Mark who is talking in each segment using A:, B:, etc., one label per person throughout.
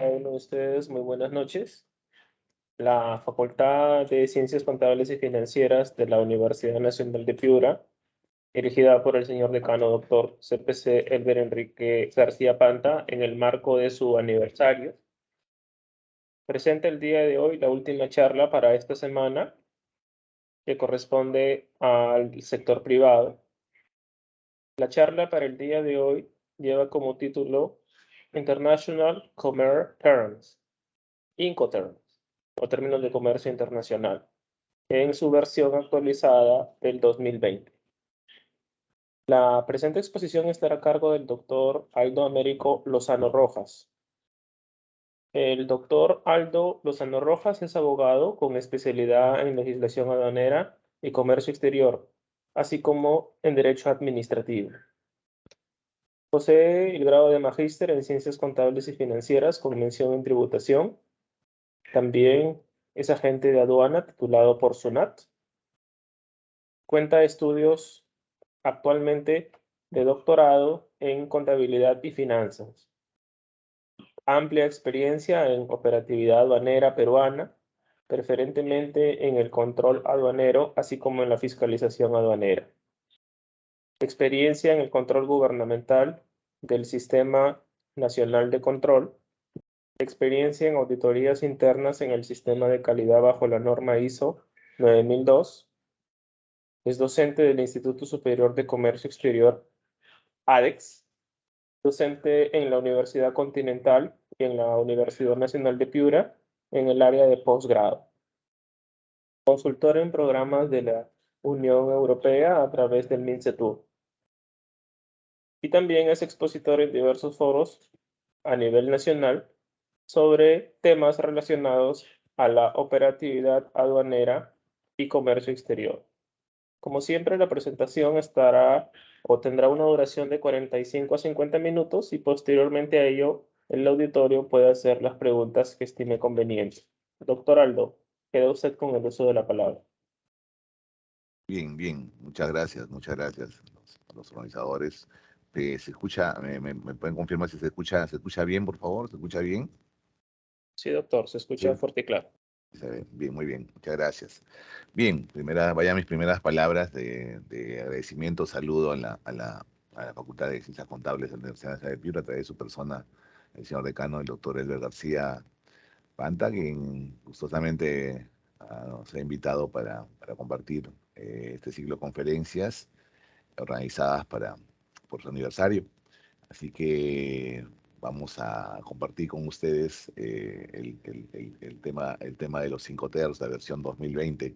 A: A uno de ustedes, muy buenas noches. La Facultad de Ciencias Contables y Financieras de la Universidad Nacional de Piura, dirigida por el señor decano doctor CPC Elber Enrique García Panta, en el marco de su aniversario, presenta el día de hoy la última charla para esta semana, que corresponde al sector privado. La charla para el día de hoy lleva como título International Commerce Terms, Incoterms, o términos de comercio internacional, en su versión actualizada del 2020. La presente exposición estará a cargo del doctor Aldo Américo Lozano Rojas. El doctor Aldo Lozano Rojas es abogado con especialidad en legislación aduanera y comercio exterior, así como en derecho administrativo. Posee el grado de magíster en ciencias contables y financieras con mención en tributación. También es agente de aduana titulado por SUNAT. Cuenta estudios actualmente de doctorado en contabilidad y finanzas. Amplia experiencia en operatividad aduanera peruana, preferentemente en el control aduanero, así como en la fiscalización aduanera. Experiencia en el control gubernamental del Sistema Nacional de Control. Experiencia en auditorías internas en el sistema de calidad bajo la norma ISO 9002. Es docente del Instituto Superior de Comercio Exterior, ADEX, docente en la Universidad Continental y en la Universidad Nacional de Piura en el área de posgrado. Consultor en programas de la Unión Europea a través del MINCETUR. Y también es expositor en diversos foros a nivel nacional sobre temas relacionados a la operatividad aduanera y comercio exterior. Como siempre, la presentación estará o tendrá una duración de 45 a 50 minutos y posteriormente a ello el auditorio puede hacer las preguntas que estime convenientes. Doctor Aldo, queda usted con el uso de la palabra.
B: Bien, bien, muchas gracias a los organizadores. ¿Se escucha? ¿Me pueden confirmar si se escucha bien, por favor? ¿Se escucha bien?
A: Sí, doctor, se escucha
B: Sí.
A: fuerte y claro.
B: Bien, muy bien, muchas gracias. Bien, vaya mis primeras palabras de agradecimiento, saludo a la Facultad de Ciencias Contables de la Universidad Nacional de Piura, a través de su persona, el señor decano, el doctor Elber García Panta, quien gustosamente nos ha invitado para compartir este ciclo de conferencias organizadas por su aniversario. Así que vamos a compartir con ustedes el tema de los 5 TERS, la versión 2020,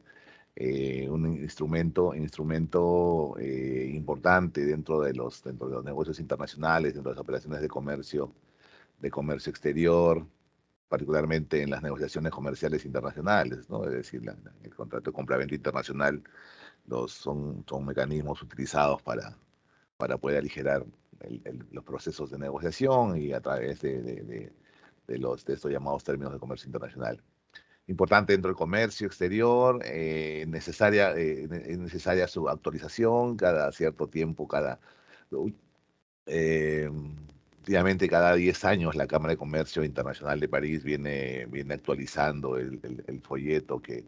B: un instrumento importante dentro de los negocios internacionales, dentro de las operaciones de comercio exterior, particularmente en las negociaciones comerciales internacionales, ¿no? Es decir, el contrato de compra-venta internacional son mecanismos utilizados para poder aligerar los procesos de negociación y a través de estos llamados términos de comercio internacional. Importante dentro del comercio exterior, es necesaria su actualización cada cierto tiempo, eh, últimamente cada 10 años la Cámara de Comercio Internacional de París viene actualizando el folleto que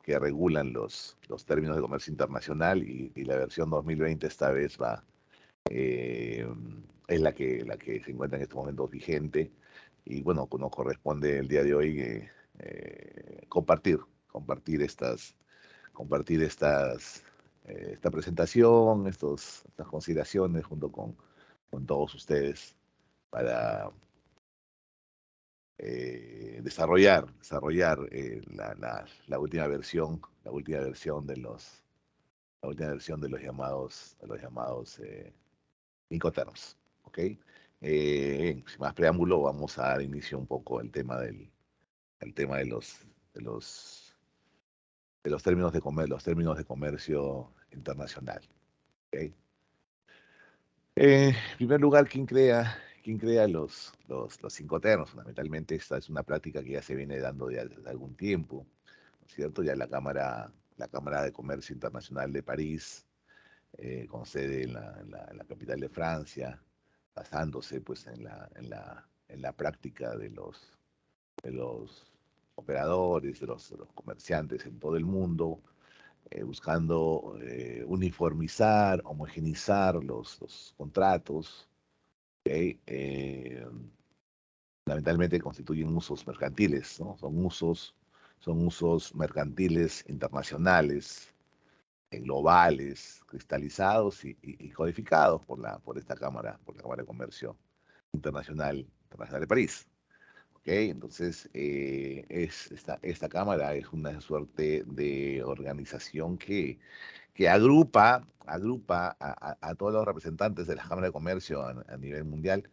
B: regulan los términos de comercio internacional y la versión 2020 esta vez eh, es la que se encuentra en estos momentos vigente y bueno, nos corresponde el día de hoy compartir compartir esta presentación, estas consideraciones junto con todos ustedes para desarrollar la última versión de los llamados Incoterms, ¿ok? Sin más preámbulo, vamos a dar inicio un poco al tema de los, de los los términos de comercio internacional, ¿ok? En primer lugar, quién crea los Incoterms? Fundamentalmente, esta es una práctica que ya se viene dando desde algún tiempo, ¿no es cierto? Ya la Cámara de Comercio Internacional de París, con sede en la capital de Francia, basándose pues en la práctica de los operadores, de los comerciantes en todo el mundo, buscando uniformizar, homogeneizar los contratos. ¿Ok? Fundamentalmente constituyen usos mercantiles, ¿no? Son usos mercantiles internacionales, globales, cristalizados y codificados por esta Cámara, por la Cámara de Comercio Internacional de París. ¿Ok? Entonces, esta Cámara es una suerte de organización que agrupa a todos los representantes de la Cámara de Comercio a nivel mundial,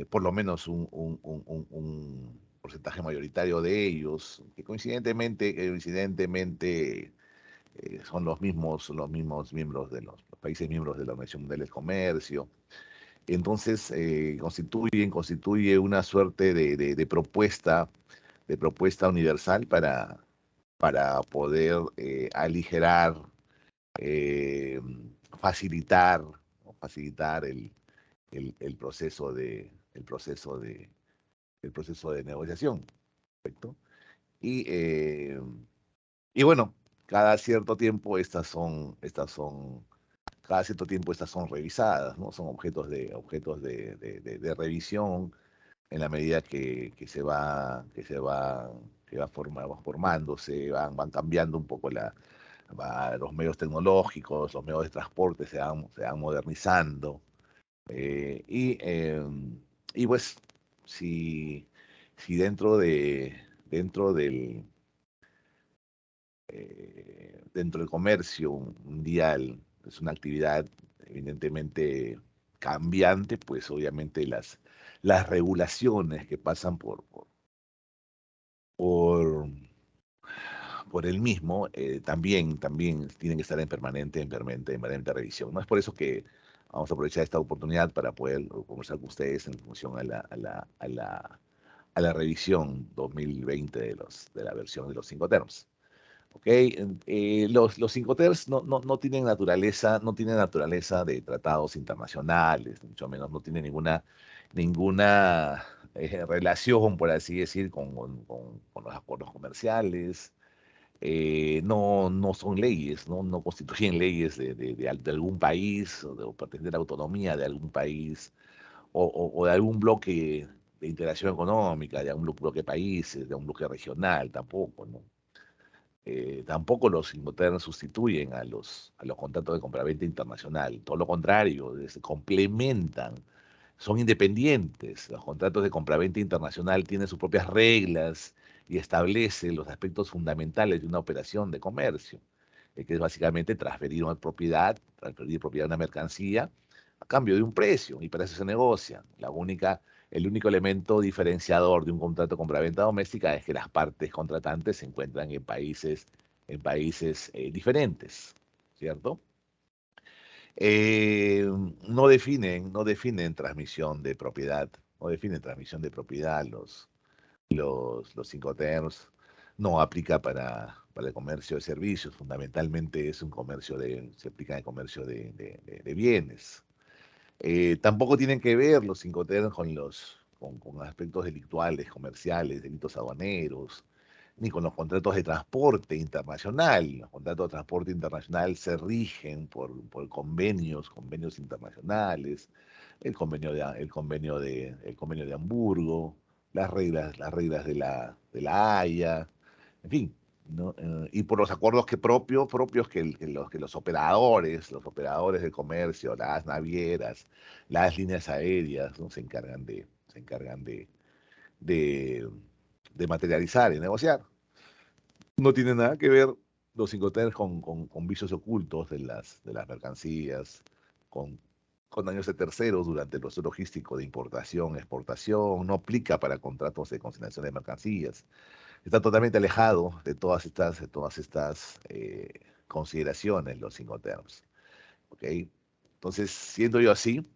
B: por lo menos un porcentaje mayoritario de ellos, que coincidentemente son los mismos miembros de los países miembros de la Organización Mundial del Comercio. Entonces, constituye una suerte de propuesta universal para poder aligerar, eh, facilitar, ¿no? Facilitar el proceso de negociación, ¿correcto? Y, eh, y bueno, cada cierto tiempo cada cierto tiempo estas son revisadas, ¿no? Son objetos de revisión en la medida va formándose, van cambiando un poco los medios tecnológicos, los medios de transporte se van modernizando. eh, y, eh, y pues, si, si dentro del comercio mundial es una actividad evidentemente cambiante, pues obviamente las regulaciones que pasan por, por el mismo también tienen que estar en permanente revisión. ¿No? Es por eso que vamos a aprovechar esta oportunidad para poder conversar con ustedes en función a la revisión 2020 de la versión de los cinco terms. ¿Ok? Los Incoterms no tienen naturaleza de tratados internacionales, mucho menos no tienen ninguna relación, por así decir, con los acuerdos comerciales. No son leyes, no constituyen leyes de algún país o pertenecen a la autonomía de algún país o de algún bloque de integración económica, de algún bloque de países, de un bloque regional, tampoco, ¿no? Tampoco los Incoterms sustituyen a los contratos de compraventa internacional, todo lo contrario, se complementan, son independientes. Los contratos de compraventa internacional tienen sus propias reglas y establecen los aspectos fundamentales de una operación de comercio, que es básicamente transferir propiedad de una mercancía a cambio de un precio, y para eso se negocia. El único elemento diferenciador de un contrato de compraventa doméstica es que las partes contratantes se encuentran en países diferentes, ¿cierto? No definen transmisión de propiedad, no definen transmisión de propiedad los Incoterms. No aplica para el comercio de servicios, fundamentalmente se aplica en el comercio de bienes. Tampoco tienen que ver los Incoterms con aspectos delictuales, comerciales, delitos aduaneros, ni con los contratos de transporte internacional. Los contratos de transporte internacional se rigen por convenios internacionales, el convenio de Hamburgo, las reglas de la Haya, en fin, ¿no? Y por los acuerdos propios que los operadores de comercio, las navieras, las líneas aéreas, ¿no? Se encargan de, de materializar y negociar. No tiene nada que ver los Incoterms con vicios ocultos de las mercancías, con, con daños de terceros durante el proceso logístico de importación, exportación, no aplica para contratos de consignación de mercancías. Está totalmente alejado de todas estas consideraciones los Incoterms. ¿Ok? Entonces, siendo yo así,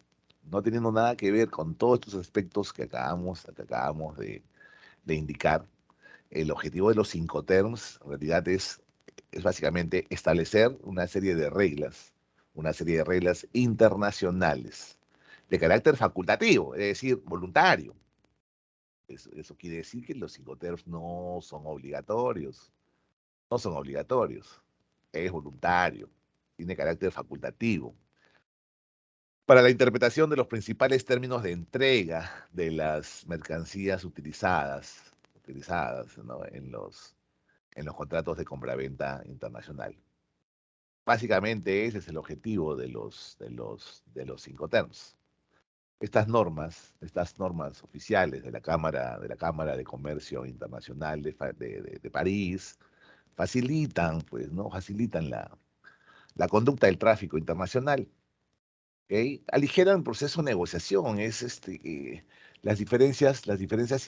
B: no teniendo nada que ver con todos estos aspectos que acabamos de indicar, el objetivo de los Incoterms en realidad es básicamente establecer una serie de reglas internacionales de carácter facultativo, es decir, voluntario, Eso quiere decir que los Incoterms no son obligatorios. No son obligatorios. Es voluntario. Tiene carácter facultativo. Para la interpretación de los principales términos de entrega de las mercancías utilizadas, ¿no? en los contratos de compraventa internacional. Básicamente ese es el objetivo de los Incoterms. Estas normas oficiales de la Cámara de Comercio Internacional de París, facilitan, pues, ¿no? Facilitan la conducta del tráfico internacional. ¿Ok? Aligeran el proceso de negociación, las diferencias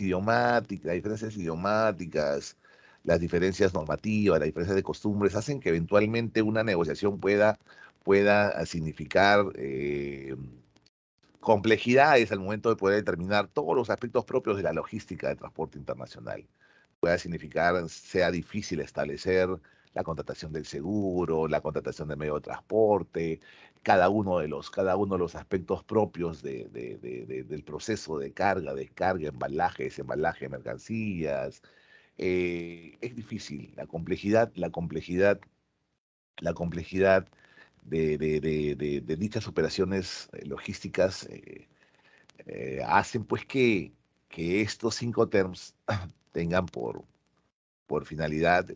B: idiomáticas, las diferencias normativas, las diferencias de costumbres, hacen que eventualmente una negociación pueda significar complejidades al momento de poder determinar todos los aspectos propios de la logística de transporte internacional. Pueda significar, sea difícil establecer la contratación del seguro, la contratación del medio de transporte, cada uno de los aspectos propios del proceso de carga, descarga, embalaje, desembalaje de mercancías. Es difícil. La complejidad de dichas operaciones logísticas hacen pues que estos cinco terms tengan por finalidad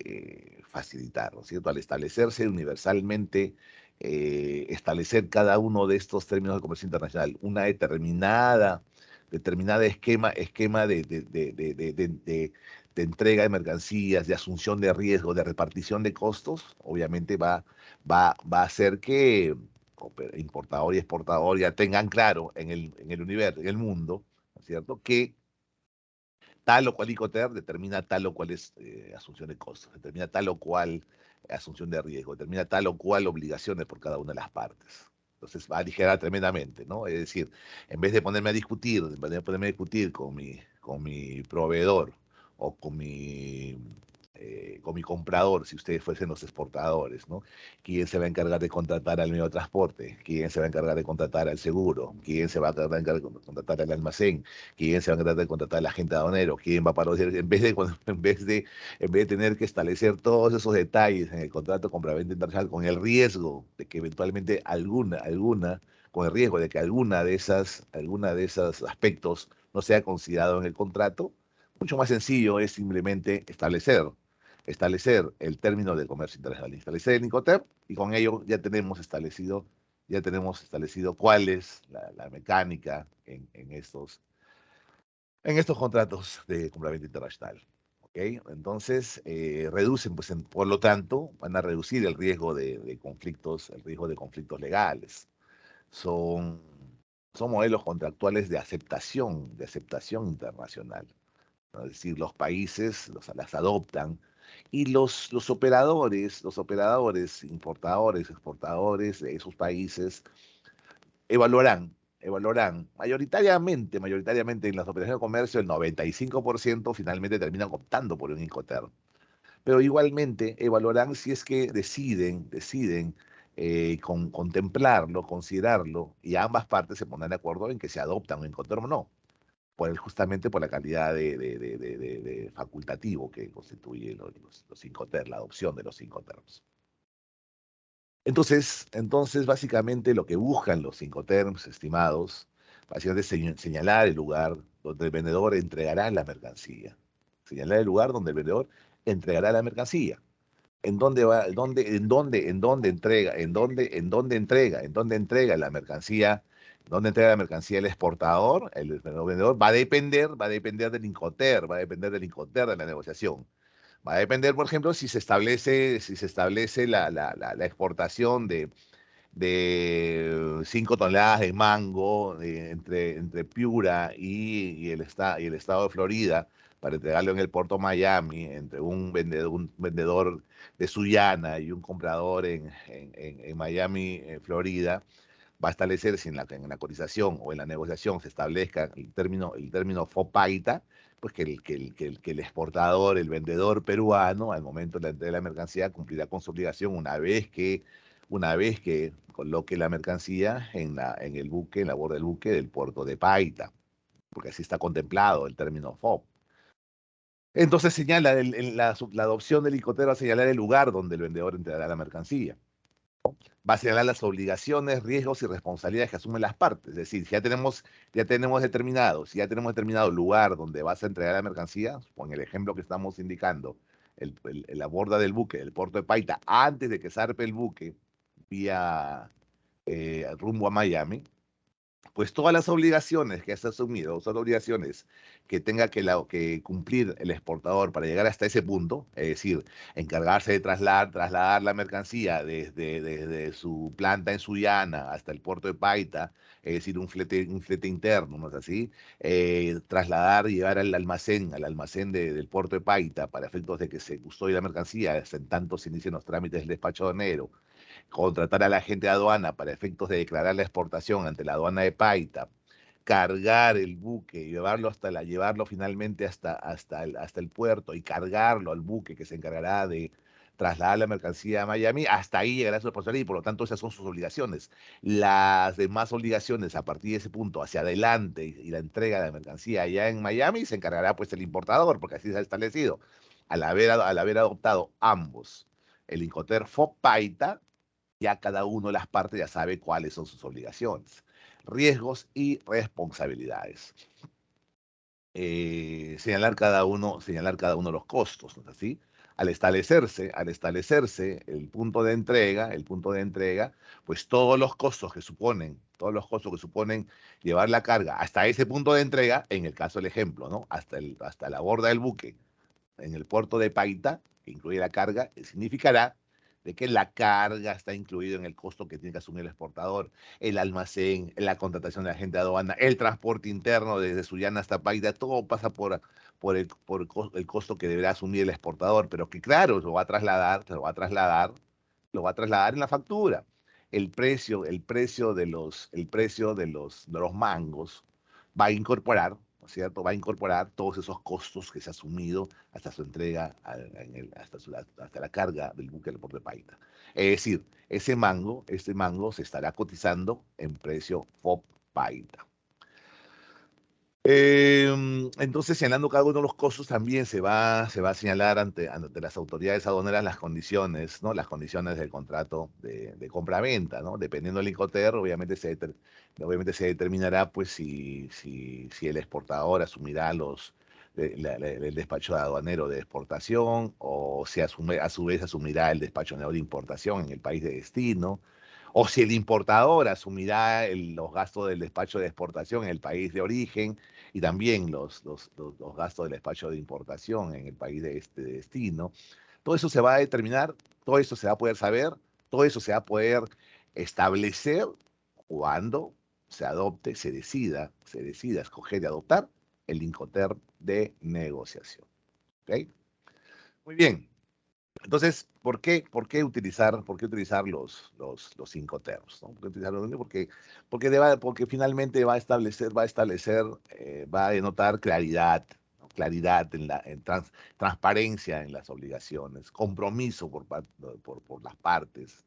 B: facilitar, ¿no es cierto? Al establecerse universalmente, establecer cada uno de estos términos de comercio internacional, una determinada esquema de entrega de mercancías, de asunción de riesgo, de repartición de costos, obviamente va a hacer que importador y exportador ya tengan claro en el universo, en el mundo, ¿no es cierto? Que tal o cual Icoter determina tal o cual es asunción de costos, determina tal o cual asunción de riesgo, determina tal o cual obligaciones por cada una de las partes. Entonces va a aligerar tremendamente, ¿no? Es decir, en vez de ponerme a discutir con mi proveedor o con mi comprador, si ustedes fuesen los exportadores, ¿no? ¿Quién se va a encargar de contratar al medio de transporte? ¿Quién se va a encargar de contratar al seguro? ¿Quién se va a encargar de contratar al almacén? ¿Quién se va a encargar de contratar al agente aduanero? ¿Quién va a parar? En vez de tener que establecer todos esos detalles en el contrato de compraventa internacional con el riesgo de que eventualmente con el riesgo de que alguna de esos aspectos no sea considerado en el contrato, mucho más sencillo es simplemente establecer el término de comercio internacional, establecer el Incoterm, y con ello ya tenemos establecido cuál es la mecánica en estos contratos de compraventa internacional. ¿Ok? Entonces, reducen, pues, por lo tanto, van a reducir el riesgo de conflictos legales. Son, son modelos contractuales de aceptación internacional, ¿no? Es decir, los países las adoptan y los operadores, importadores, exportadores de esos países evaluarán mayoritariamente en las operaciones de comercio, el 95% finalmente terminan optando por un Incoterm. Pero igualmente evaluarán si es que deciden contemplarlo, considerarlo, y ambas partes se pondrán de acuerdo en que se adopta un Incoterm o no, justamente por la calidad de facultativo que constituye los Incoterms, la adopción de los Incoterms. Entonces, básicamente lo que buscan los Incoterms, estimados, básicamente es señalar el lugar donde el vendedor entregará la mercancía. Señalar el lugar donde el vendedor entregará la mercancía. ¿En dónde va, en dónde entrega, en dónde entrega la mercancía, dónde entrega la mercancía el exportador, el vendedor? Va a depender del Incoterm, de la negociación. Va a depender, por ejemplo, si se establece la exportación de 5 toneladas de mango entre Piura y el estado de Florida para entregarlo en el puerto Miami, entre un vendedor de Sullana y un comprador en Miami, Florida. Va a establecer, si en la cotización o en la negociación se establezca el término FOPAITA, pues que el exportador, el vendedor peruano, al momento de la entrega de la mercancía, cumplirá con su obligación una vez que coloque la mercancía en el buque, en la borda del buque del puerto de Paita. porque así está contemplado el término FOB. Entonces señala la adopción del Incotero a señalar el lugar donde el vendedor entregará la mercancía. Va a señalar las obligaciones, riesgos y responsabilidades que asumen las partes. Es decir, si ya tenemos determinado el lugar donde vas a entregar la mercancía, con el ejemplo que estamos indicando, la borda del buque, del puerto de Paita, antes de que zarpe el buque vía rumbo a Miami, pues todas las obligaciones que has asumido son obligaciones que tenga que cumplir el exportador para llegar hasta ese punto, es decir, encargarse de trasladar la mercancía desde su planta en Sullana hasta el puerto de Paita, es decir, un flete interno, ¿no es así? Trasladar y llevar al almacén del puerto de Paita para efectos de que se custodie la mercancía, hasta en tanto se inicien los trámites del despacho aduanero, contratar a la agente de aduana para efectos de declarar la exportación ante la aduana de Paita, cargar el buque, llevarlo finalmente hasta el puerto y cargarlo al buque que se encargará de trasladar la mercancía a Miami, hasta ahí llegará su responsabilidad y por lo tanto esas son sus obligaciones. Las demás obligaciones a partir de ese punto hacia adelante y la entrega de la mercancía allá en Miami se encargará pues el importador, porque así se ha establecido. Al haber adoptado ambos, el Incoterm FOB-Paita, ya cada uno de las partes ya sabe cuáles son sus obligaciones, riesgos y responsabilidades. Señalar cada uno de los costos, ¿no es así? Al establecerse el punto de entrega, pues todos los costos que suponen llevar la carga hasta ese punto de entrega, en el caso del ejemplo, ¿no? Hasta la borda del buque, en el puerto de Paita, que incluye la carga, significará de que la carga está incluido en el costo que tiene que asumir el exportador, el almacén, la contratación de la agente de aduana, el transporte interno desde Sullana hasta Paita, todo pasa por el costo que deberá asumir el exportador, pero que claro, lo va a trasladar en la factura. El precio de los mangos va a incorporar, ¿no es cierto? Va a incorporar todos esos costos que se ha asumido hasta su entrega, hasta la carga del buque del puerto de Paita. Es decir, este mango se estará cotizando en precio FOB Paita. Entonces, señalando cada uno de los costos, también se va a señalar ante las autoridades aduaneras las condiciones, ¿no? Las condiciones del contrato de compra-venta, ¿no? Dependiendo del Incoterm, obviamente se determinará, pues, si el exportador asumirá el despacho aduanero de exportación, o si a su vez asumirá el despacho aduanero de importación en el país de destino, o si el importador asumirá los gastos del despacho de exportación en el país de origen, y también los gastos del despacho de importación en el país de este destino. Todo eso se va a determinar, todo eso se va a poder saber, todo eso se va a poder establecer cuando se decida escoger y adoptar el Incoterm de negociación. ¿Ok? Muy bien. Entonces, ¿por qué utilizar los Incoterms, ¿no? ¿Por qué utilizarlos? Porque finalmente va a denotar claridad, ¿no? Claridad transparencia en las obligaciones, compromiso por las partes,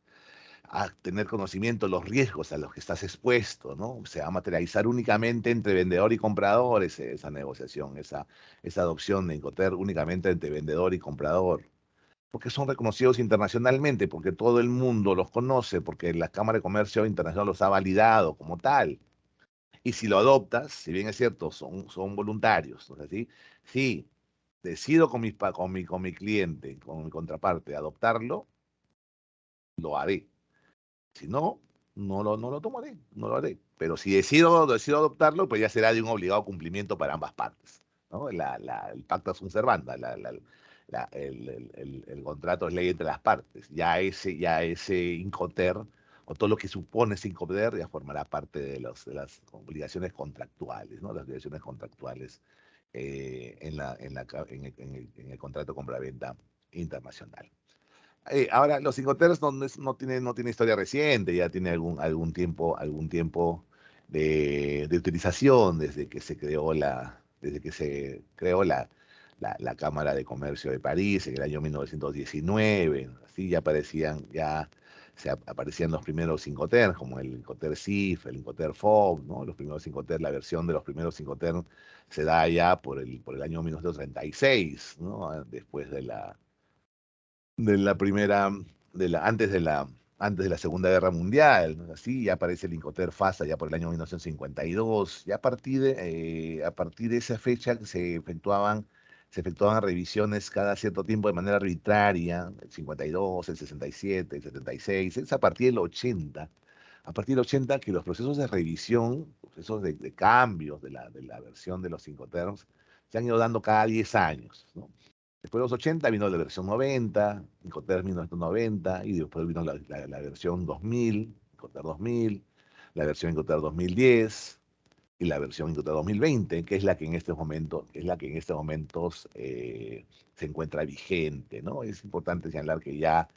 B: a tener conocimiento de los riesgos a los que estás expuesto, ¿no? Se va a materializar únicamente entre vendedor y comprador esa negociación, esa adopción de Incoterm únicamente entre vendedor y comprador, porque son reconocidos internacionalmente, porque todo el mundo los conoce, porque la Cámara de Comercio Internacional los ha validado como tal. Y si lo adoptas, si bien es cierto, son voluntarios, ¿no es así? Si decido con mi cliente, con mi contraparte, adoptarlo, lo haré. Si no, no lo tomaré, no lo haré. Pero si decido adoptarlo, pues ya será de un obligado cumplimiento para ambas partes, ¿no? El pacta sunt servanda, el contrato es ley entre las partes. Ya ese Incoterm, o todo lo que supone ese Incoterm, ya formará parte de las obligaciones contractuales, ¿no? Las obligaciones contractuales en el contrato de compraventa internacional. Ahora, los Incoterms no tiene historia reciente, ya tiene algún tiempo de utilización desde que se creó la Cámara de Comercio de París en el año 1919. Así ya aparecían, aparecían los primeros Incoterms, como el Incoterm SIF, el Incoterm FOB, ¿no? Los primeros Incoterms, la versión de los primeros Incoterms se da ya por el año 1936, ¿no? Después de la primera, antes de la Segunda Guerra Mundial, ¿no? Así ya aparece el Incoterm FASA ya por el año 1952. Ya a partir de esa fecha se efectuaban revisiones cada cierto tiempo de manera arbitraria, el 52, el 67, el 76. Es a partir del 80 que los procesos de revisión, procesos de cambios de la versión de los Incoterms, se han ido dando cada 10 años, ¿no? Después de los 80 vino la versión 90, Incoterm 1990, y después vino la versión 2000, Incoterm 2000, la versión Incoterm 2010 y la versión Incoterm 2020, que es la que en estos momentos se encuentra vigente, ¿no? Es importante señalar que ya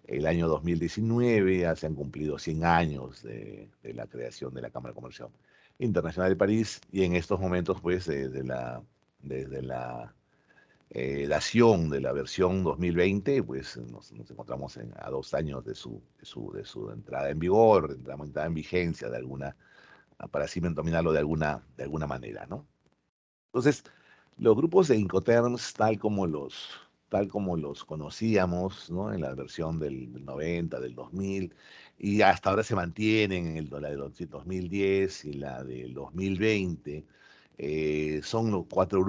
B: el año 2019 ya se han cumplido 100 años de la creación de la Cámara de Comercio Internacional de París, y en estos momentos, pues, desde la dación de la versión 2020, pues nos encontramos a 2 años de su entrada en vigor, de entrada en vigencia para así denominarlo de alguna manera, ¿no? Entonces, los grupos de Incoterms, tal como los conocíamos, ¿no? En la versión del 90, del 2000, y hasta ahora se mantienen en la del 2010 y la del 2020, son los cuatro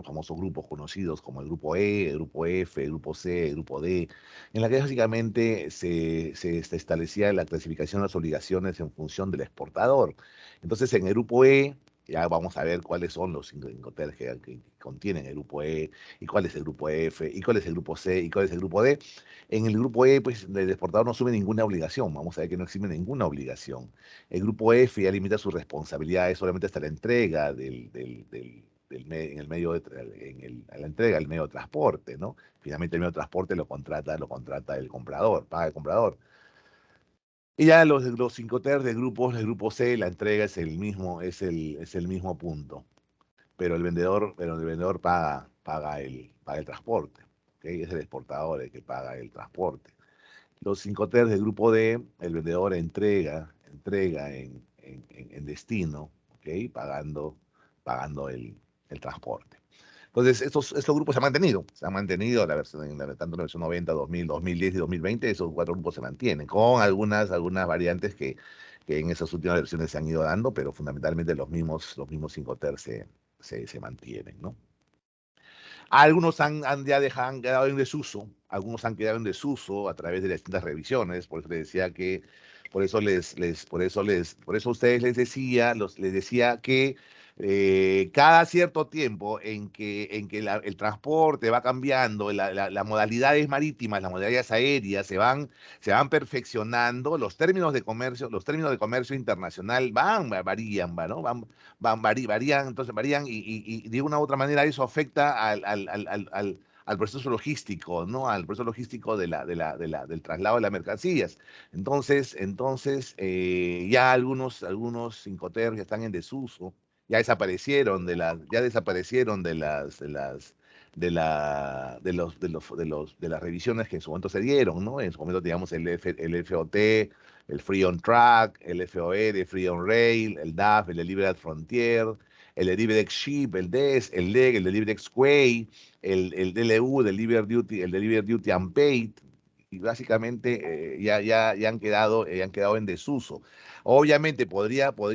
B: famosos grupos conocidos como el grupo E, el grupo F, el grupo C, el grupo D, en la que básicamente se establecía la clasificación de las obligaciones en función del exportador. Entonces, en el grupo E, ya vamos a ver cuáles son los Incoterms que contienen el grupo E, y cuál es el grupo F, y cuál es el grupo C, y cuál es el grupo D. En el grupo E, pues el exportador no asume ninguna obligación. Vamos a ver que no exime ninguna obligación. El grupo F ya limita sus responsabilidades solamente hasta la entrega en el medio a la entrega del medio de transporte, ¿no? Finalmente el medio de transporte lo contrata el comprador, paga el comprador. Y ya los Incoterms del grupo C, la entrega es el mismo punto, pero el vendedor paga el transporte, ¿ok? Es el exportador el que paga el transporte. Los Incoterms del grupo D, el vendedor entrega en destino, ¿ok? Pagando el transporte. Entonces, estos grupos se han mantenido tanto en la versión 90, 2000, 2010 y 2020. Esos cuatro grupos se mantienen, con algunas variantes que en esas últimas versiones se han ido dando, pero fundamentalmente los mismos Incoterms se mantienen, ¿no? Algunos han quedado en desuso, algunos han quedado en desuso a través de las distintas revisiones. Por eso les decía que, por eso a ustedes les decía que cada cierto tiempo en que el transporte va cambiando, las modalidades marítimas, las modalidades aéreas se van perfeccionando. Los términos de comercio internacional varían, ¿no? Varían, entonces varían, y de una u otra manera eso afecta al proceso logístico, ¿no? Al proceso logístico del traslado de las mercancías. Entonces, ya algunos Incoterms ya están en desuso, ya desaparecieron de las revisiones que en su momento se dieron, ¿no? En su momento teníamos el FOT, el Free on Track, el FOR, el Free on Rail, el DAF, el Delivered Frontier, el Delivered Ship, el DES, el LEG, el Delivered Quay, el DLU, el Delivered Duty Unpaid. Y básicamente ya han quedado en desuso. Obviamente podría haber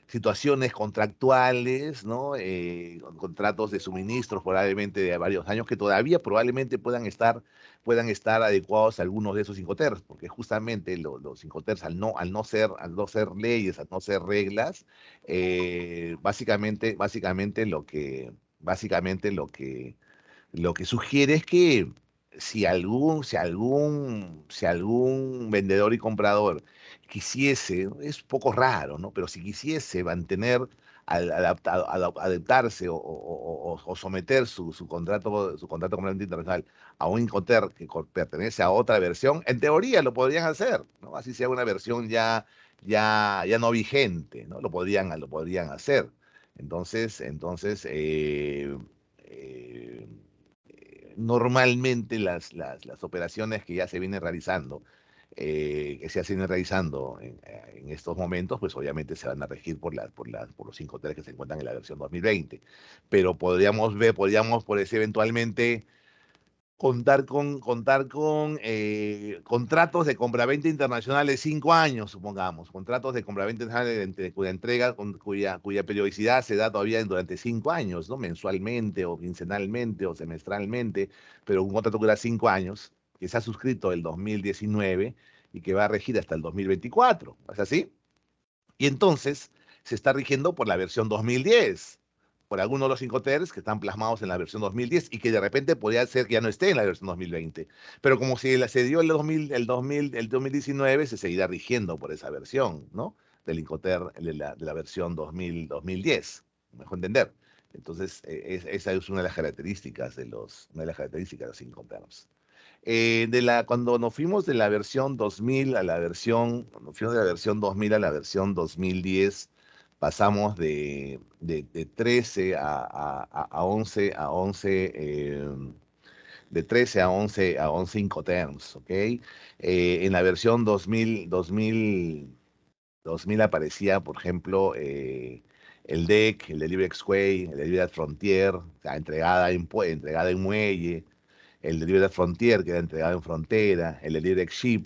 B: situaciones contractuales, ¿no? Contratos de suministros probablemente de varios años que todavía probablemente puedan estar adecuados a algunos de esos Incoterms, porque justamente los Incoterms, al no ser leyes, al no ser reglas, básicamente lo que sugiere es que si algún vendedor y comprador quisiese, es poco raro, ¿no? Pero si quisiese adaptarse o someter su contrato comercial internacional a un Incoterm que pertenece a otra versión, en teoría lo podrían hacer, ¿no? Así sea una versión ya no vigente, ¿no? Lo podrían hacer. Entonces normalmente las operaciones que ya se vienen realizando, que se hacen realizando en estos momentos, pues obviamente se van a regir por los 5 hoteles que se encuentran en la versión 2020. Pero podríamos por eso eventualmente contar con contratos de compraventa internacional de 5 años, supongamos, contratos de compraventa internacional cuya entrega, cuya periodicidad se da todavía durante 5 años, ¿no? Mensualmente o quincenalmente o semestralmente, pero un contrato que dura 5 años, que se ha suscrito el 2019 y que va a regir hasta el 2024, ¿es así? Y entonces se está rigiendo por la versión 2010, por algunos de los 5 TERs que están plasmados en la versión 2010 y que de repente podría ser que ya no esté en la versión 2020. Pero como si se dio el 2019, se seguirá rigiendo por esa versión, ¿no? Del Incoterm de la versión 2010, mejor entender. Entonces, esa es una de las características de los Incoterms. Cuando nos fuimos de la versión 2000 a la versión, nos fuimos de la versión 2000 a la versión 2010, pasamos de 13 a 11, de 13 a 11 Incoterms, ¿ok? En la versión 2000 aparecía, por ejemplo, el DEC, el Delivery Exway, el Delivery Frontier, o sea, entregada en muelle, el Delivery Frontier, que era entregado en frontera, el Delivery Ship,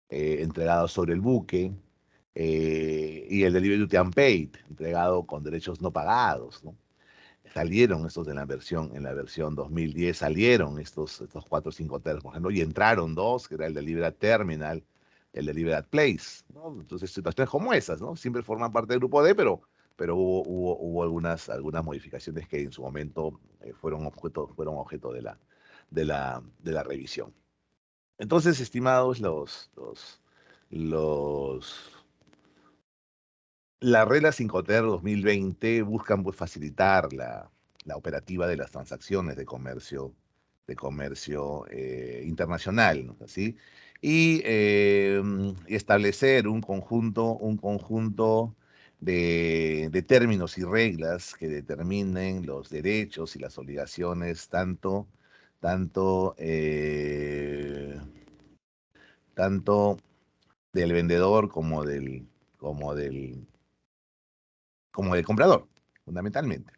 B: entregado sobre el buque, y el Delivery Duty Unpaid, entregado con derechos no pagados, ¿no? Salieron estos en la versión 2010, salieron estos 4 o 5 hoteles, por ejemplo, y entraron dos, que era el Delivery Terminal, el Delivery Place, ¿no? Entonces, situaciones como esas, ¿no? Siempre forman parte del grupo D, pero hubo algunas modificaciones que en su momento fueron objeto de la revisión. Entonces, estimados, los, las reglas 5TER 2020 buscan pues, facilitar la operativa de las transacciones de comercio internacional, ¿no es así? Y establecer un conjunto de términos y reglas que determinen los derechos y las obligaciones tanto, eh, tanto del vendedor como del, como del comprador, fundamentalmente.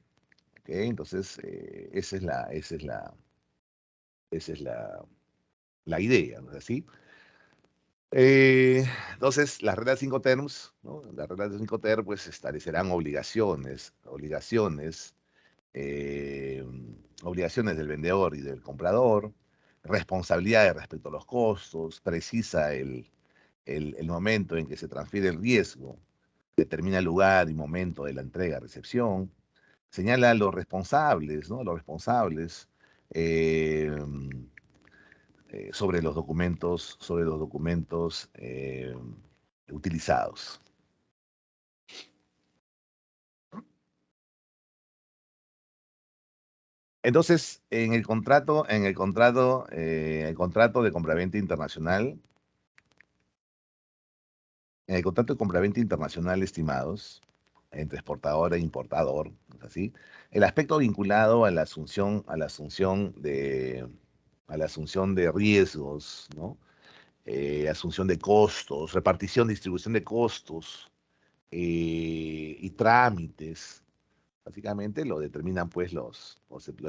B: ¿Ok? Entonces, esa es la idea, ¿no es así? Entonces, las reglas 5 terms, ¿no? Las reglas de 5 terms, pues establecerán eh, obligaciones del vendedor y del comprador, responsabilidades respecto a los costos, precisa el momento en que se transfiere el riesgo, determina el lugar y momento de la entrega-recepción, señala los responsables, ¿no? Los responsables eh, sobre los documentos utilizados. Entonces, en el contrato de compraventa internacional, estimados, entre exportador e importador, ¿no es así? El aspecto vinculado a la asunción de riesgos, ¿no? Asunción de costos, repartición, distribución de costos y trámites, básicamente lo determinan pues lo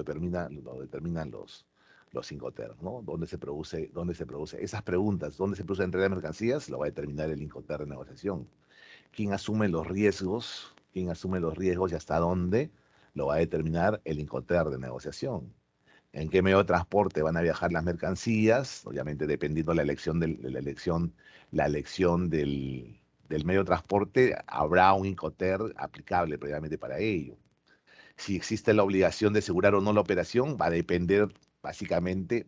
B: determinan los Incoterms, ¿no? ¿Dónde se produce esas preguntas? ¿Dónde se produce la entrega de mercancías? Lo va a determinar el Incoterm de negociación. ¿Quién asume los riesgos? ¿Quién asume los riesgos y hasta dónde? Lo va a determinar el Incoterm de negociación. ¿En qué medio de transporte van a viajar las mercancías? Obviamente, dependiendo de la elección del medio de transporte, habrá un Incoterm aplicable previamente para ello. Si existe la obligación de asegurar o no la operación, va a depender básicamente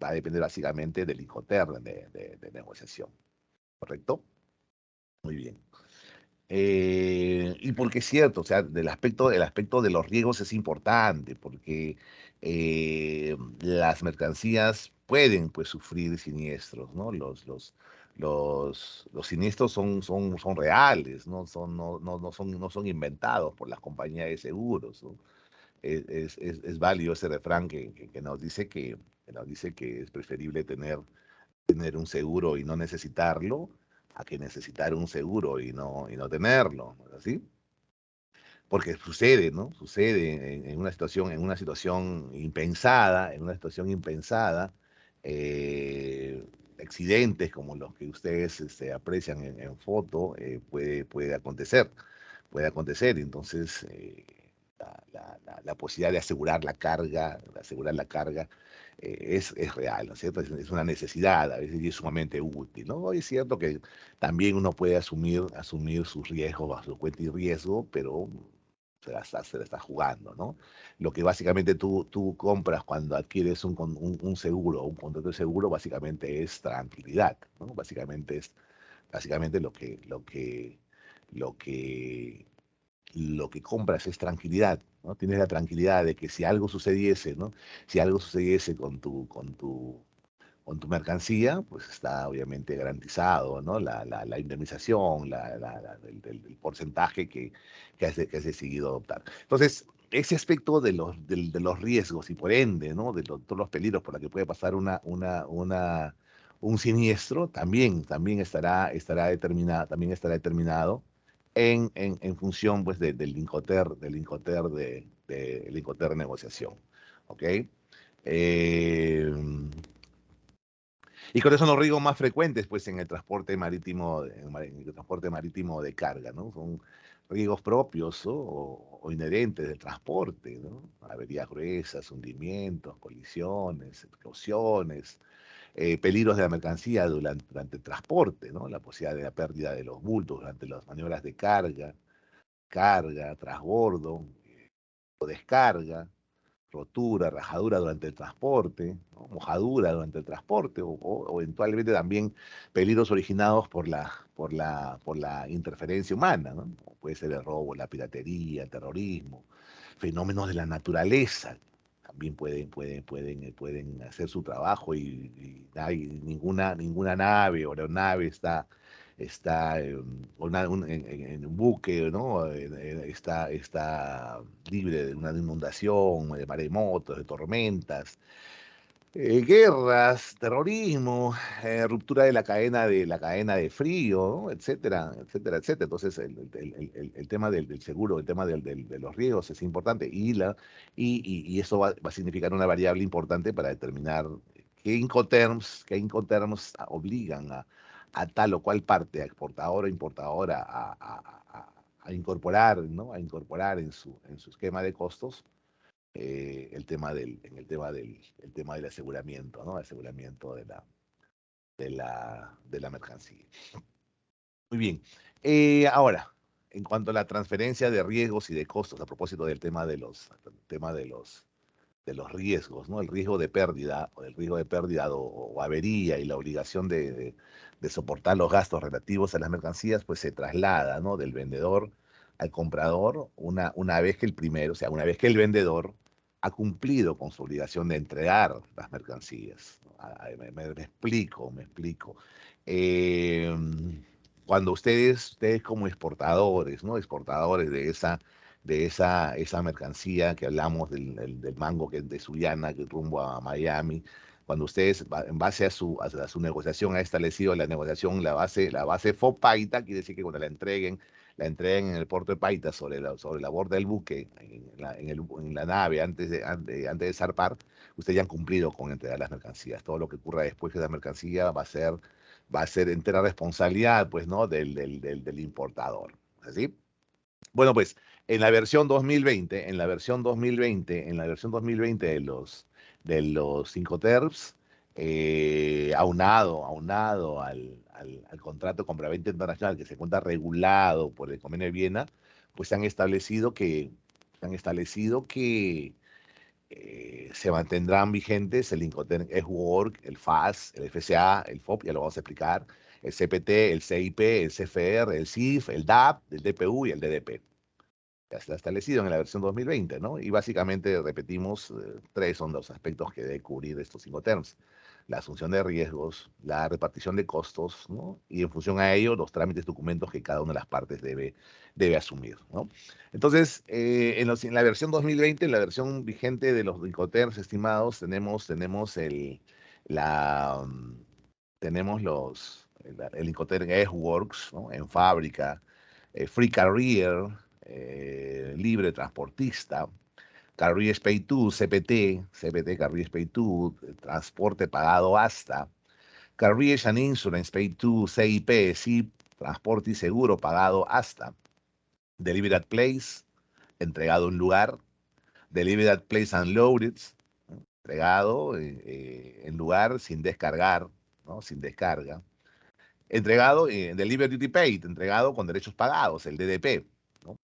B: del Incoterm de negociación. ¿Correcto? Muy bien. Y porque es cierto, o sea, el aspecto de los riesgos es importante, porque las mercancías pueden, pues, sufrir siniestros, ¿no? los siniestros son reales, no son inventados por las compañías de seguros, ¿no? Es válido ese refrán que nos dice que nos dice que es preferible tener un seguro y no necesitarlo a que necesitar un seguro y no tenerlo, ¿no es así? Porque sucede, ¿no? Sucede en una situación impensada, eh, accidentes como los que ustedes aprecian en foto, puede acontecer. Entonces, la posibilidad de asegurar la carga es real, ¿no es cierto? Es una necesidad, a veces y es sumamente útil, ¿no? Es cierto que también uno puede asumir sus riesgos bajo su cuenta y riesgo, pero se la está jugando, ¿no? Lo que básicamente tú compras cuando adquieres un seguro o un contrato de seguro, básicamente es tranquilidad, ¿no? Básicamente lo que, lo que compras es tranquilidad, ¿no? Tienes la tranquilidad de que si algo sucediese, ¿no? Si algo sucediese con tu mercancía, pues está obviamente garantizado, ¿no? La indemnización, el porcentaje que has decidido adoptar. Entonces, ese aspecto de los riesgos y por ende, ¿no? Todos los peligros por los que puede pasar un siniestro, también estará determinado en función, pues, del Incoterm de negociación, ¿ok? Eh, y cuáles son los riesgos más frecuentes, pues, en el transporte marítimo, en el transporte marítimo de carga, ¿no? Son riesgos propios, ¿no? o inherentes del transporte, ¿no? Averías gruesas, hundimientos, colisiones, explosiones, peligros de la mercancía durante el transporte, ¿no? La posibilidad de la pérdida de los bultos durante las maniobras de carga, transbordo, o descarga, rotura, rajadura durante el transporte, ¿no? Mojadura durante el transporte, o eventualmente también peligros originados por la interferencia humana, ¿no? Puede ser el robo, la piratería, el terrorismo, fenómenos de la naturaleza. También pueden hacer su trabajo y ninguna nave o aeronave está en un buque, ¿no? Está libre de una inundación, de maremotos, de tormentas, guerras, terrorismo, ruptura de la cadena de frío, ¿no? Etcétera, etcétera, etcétera. Entonces, el tema del seguro, el tema de los riesgos es importante y eso va a significar una variable importante para determinar qué Incoterms obligan a tal o cual parte, a exportador o importadora, a incorporar, ¿no? A incorporar en su esquema de costos el tema del aseguramiento, ¿no? El aseguramiento de la mercancía. Muy bien. Ahora, en cuanto a la transferencia de riesgos y de costos, a propósito del tema de los riesgos, ¿no? El riesgo de pérdida o avería y la obligación de soportar los gastos relativos a las mercancías, pues se traslada, ¿no? Del vendedor al comprador una vez que una vez que el vendedor ha cumplido con su obligación de entregar las mercancías, ¿no? Me explico, me explico. Eh, Cuando ustedes como exportadores, ¿no? Exportadores de esa mercancía que hablamos del mango que es de Sullana, que rumbo a Miami, cuando ustedes, en base a su negociación, ha establecido la negociación, la base FOPAITA, quiere decir que cuando la entreguen en el puerto de Paita sobre la borda del buque, en la nave, antes de zarpar, ustedes ya han cumplido con entregar las mercancías. Todo lo que ocurra después de la mercancía va a ser entera responsabilidad, pues, ¿no? Del importador. ¿Así? Bueno, pues en la versión 2020 de los Incoterms, aunado al contrato de compraventa internacional que se encuentra regulado por el Convenio de Viena, pues se han establecido que se mantendrán vigentes el Incoterm EWORK, el FAS, el FCA, el FOP, ya lo vamos a explicar, el CPT, el CIP, el CFR, el CIF, el DAP, el DPU y el DDP. Ya está establecido en la versión 2020, ¿no? Y básicamente repetimos, tres son los aspectos que debe cubrir estos Incoterms. la asunción de riesgos, la repartición de costos, ¿no? Y en función a ello, los trámites, documentos que cada una de las partes debe asumir, ¿no? Entonces, en la versión 2020, en la versión vigente de los Incoterms estimados, la, mm, tenemos el Incoterm S-Works, ¿no? En fábrica, Free Carrier, libre transportista, Carriers Pay To, CPT, Carriers Pay To, transporte pagado hasta, Carriers and Insurance Pay To, CIP, SIP, transporte y seguro pagado hasta, Delivered at Place, entregado en lugar, Delivered at Place Unloaded, ¿no? Entregado en lugar sin descargar, ¿no? Sin descarga. Entregado en Delivered Duty Paid, entregado con derechos pagados, el DDP, ¿no?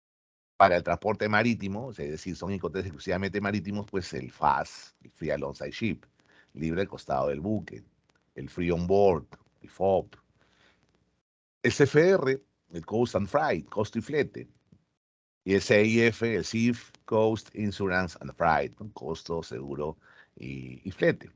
B: Para el transporte marítimo, es decir, son Incoterms exclusivamente marítimos, pues el FAS, el Free Alongside Ship, libre al costado del buque, el Free On Board, el FOB, el CFR, el Coast and Freight, costo y flete, y el CIF, el CIF, Coast, Insurance and Freight, ¿no? Costo, seguro y flete.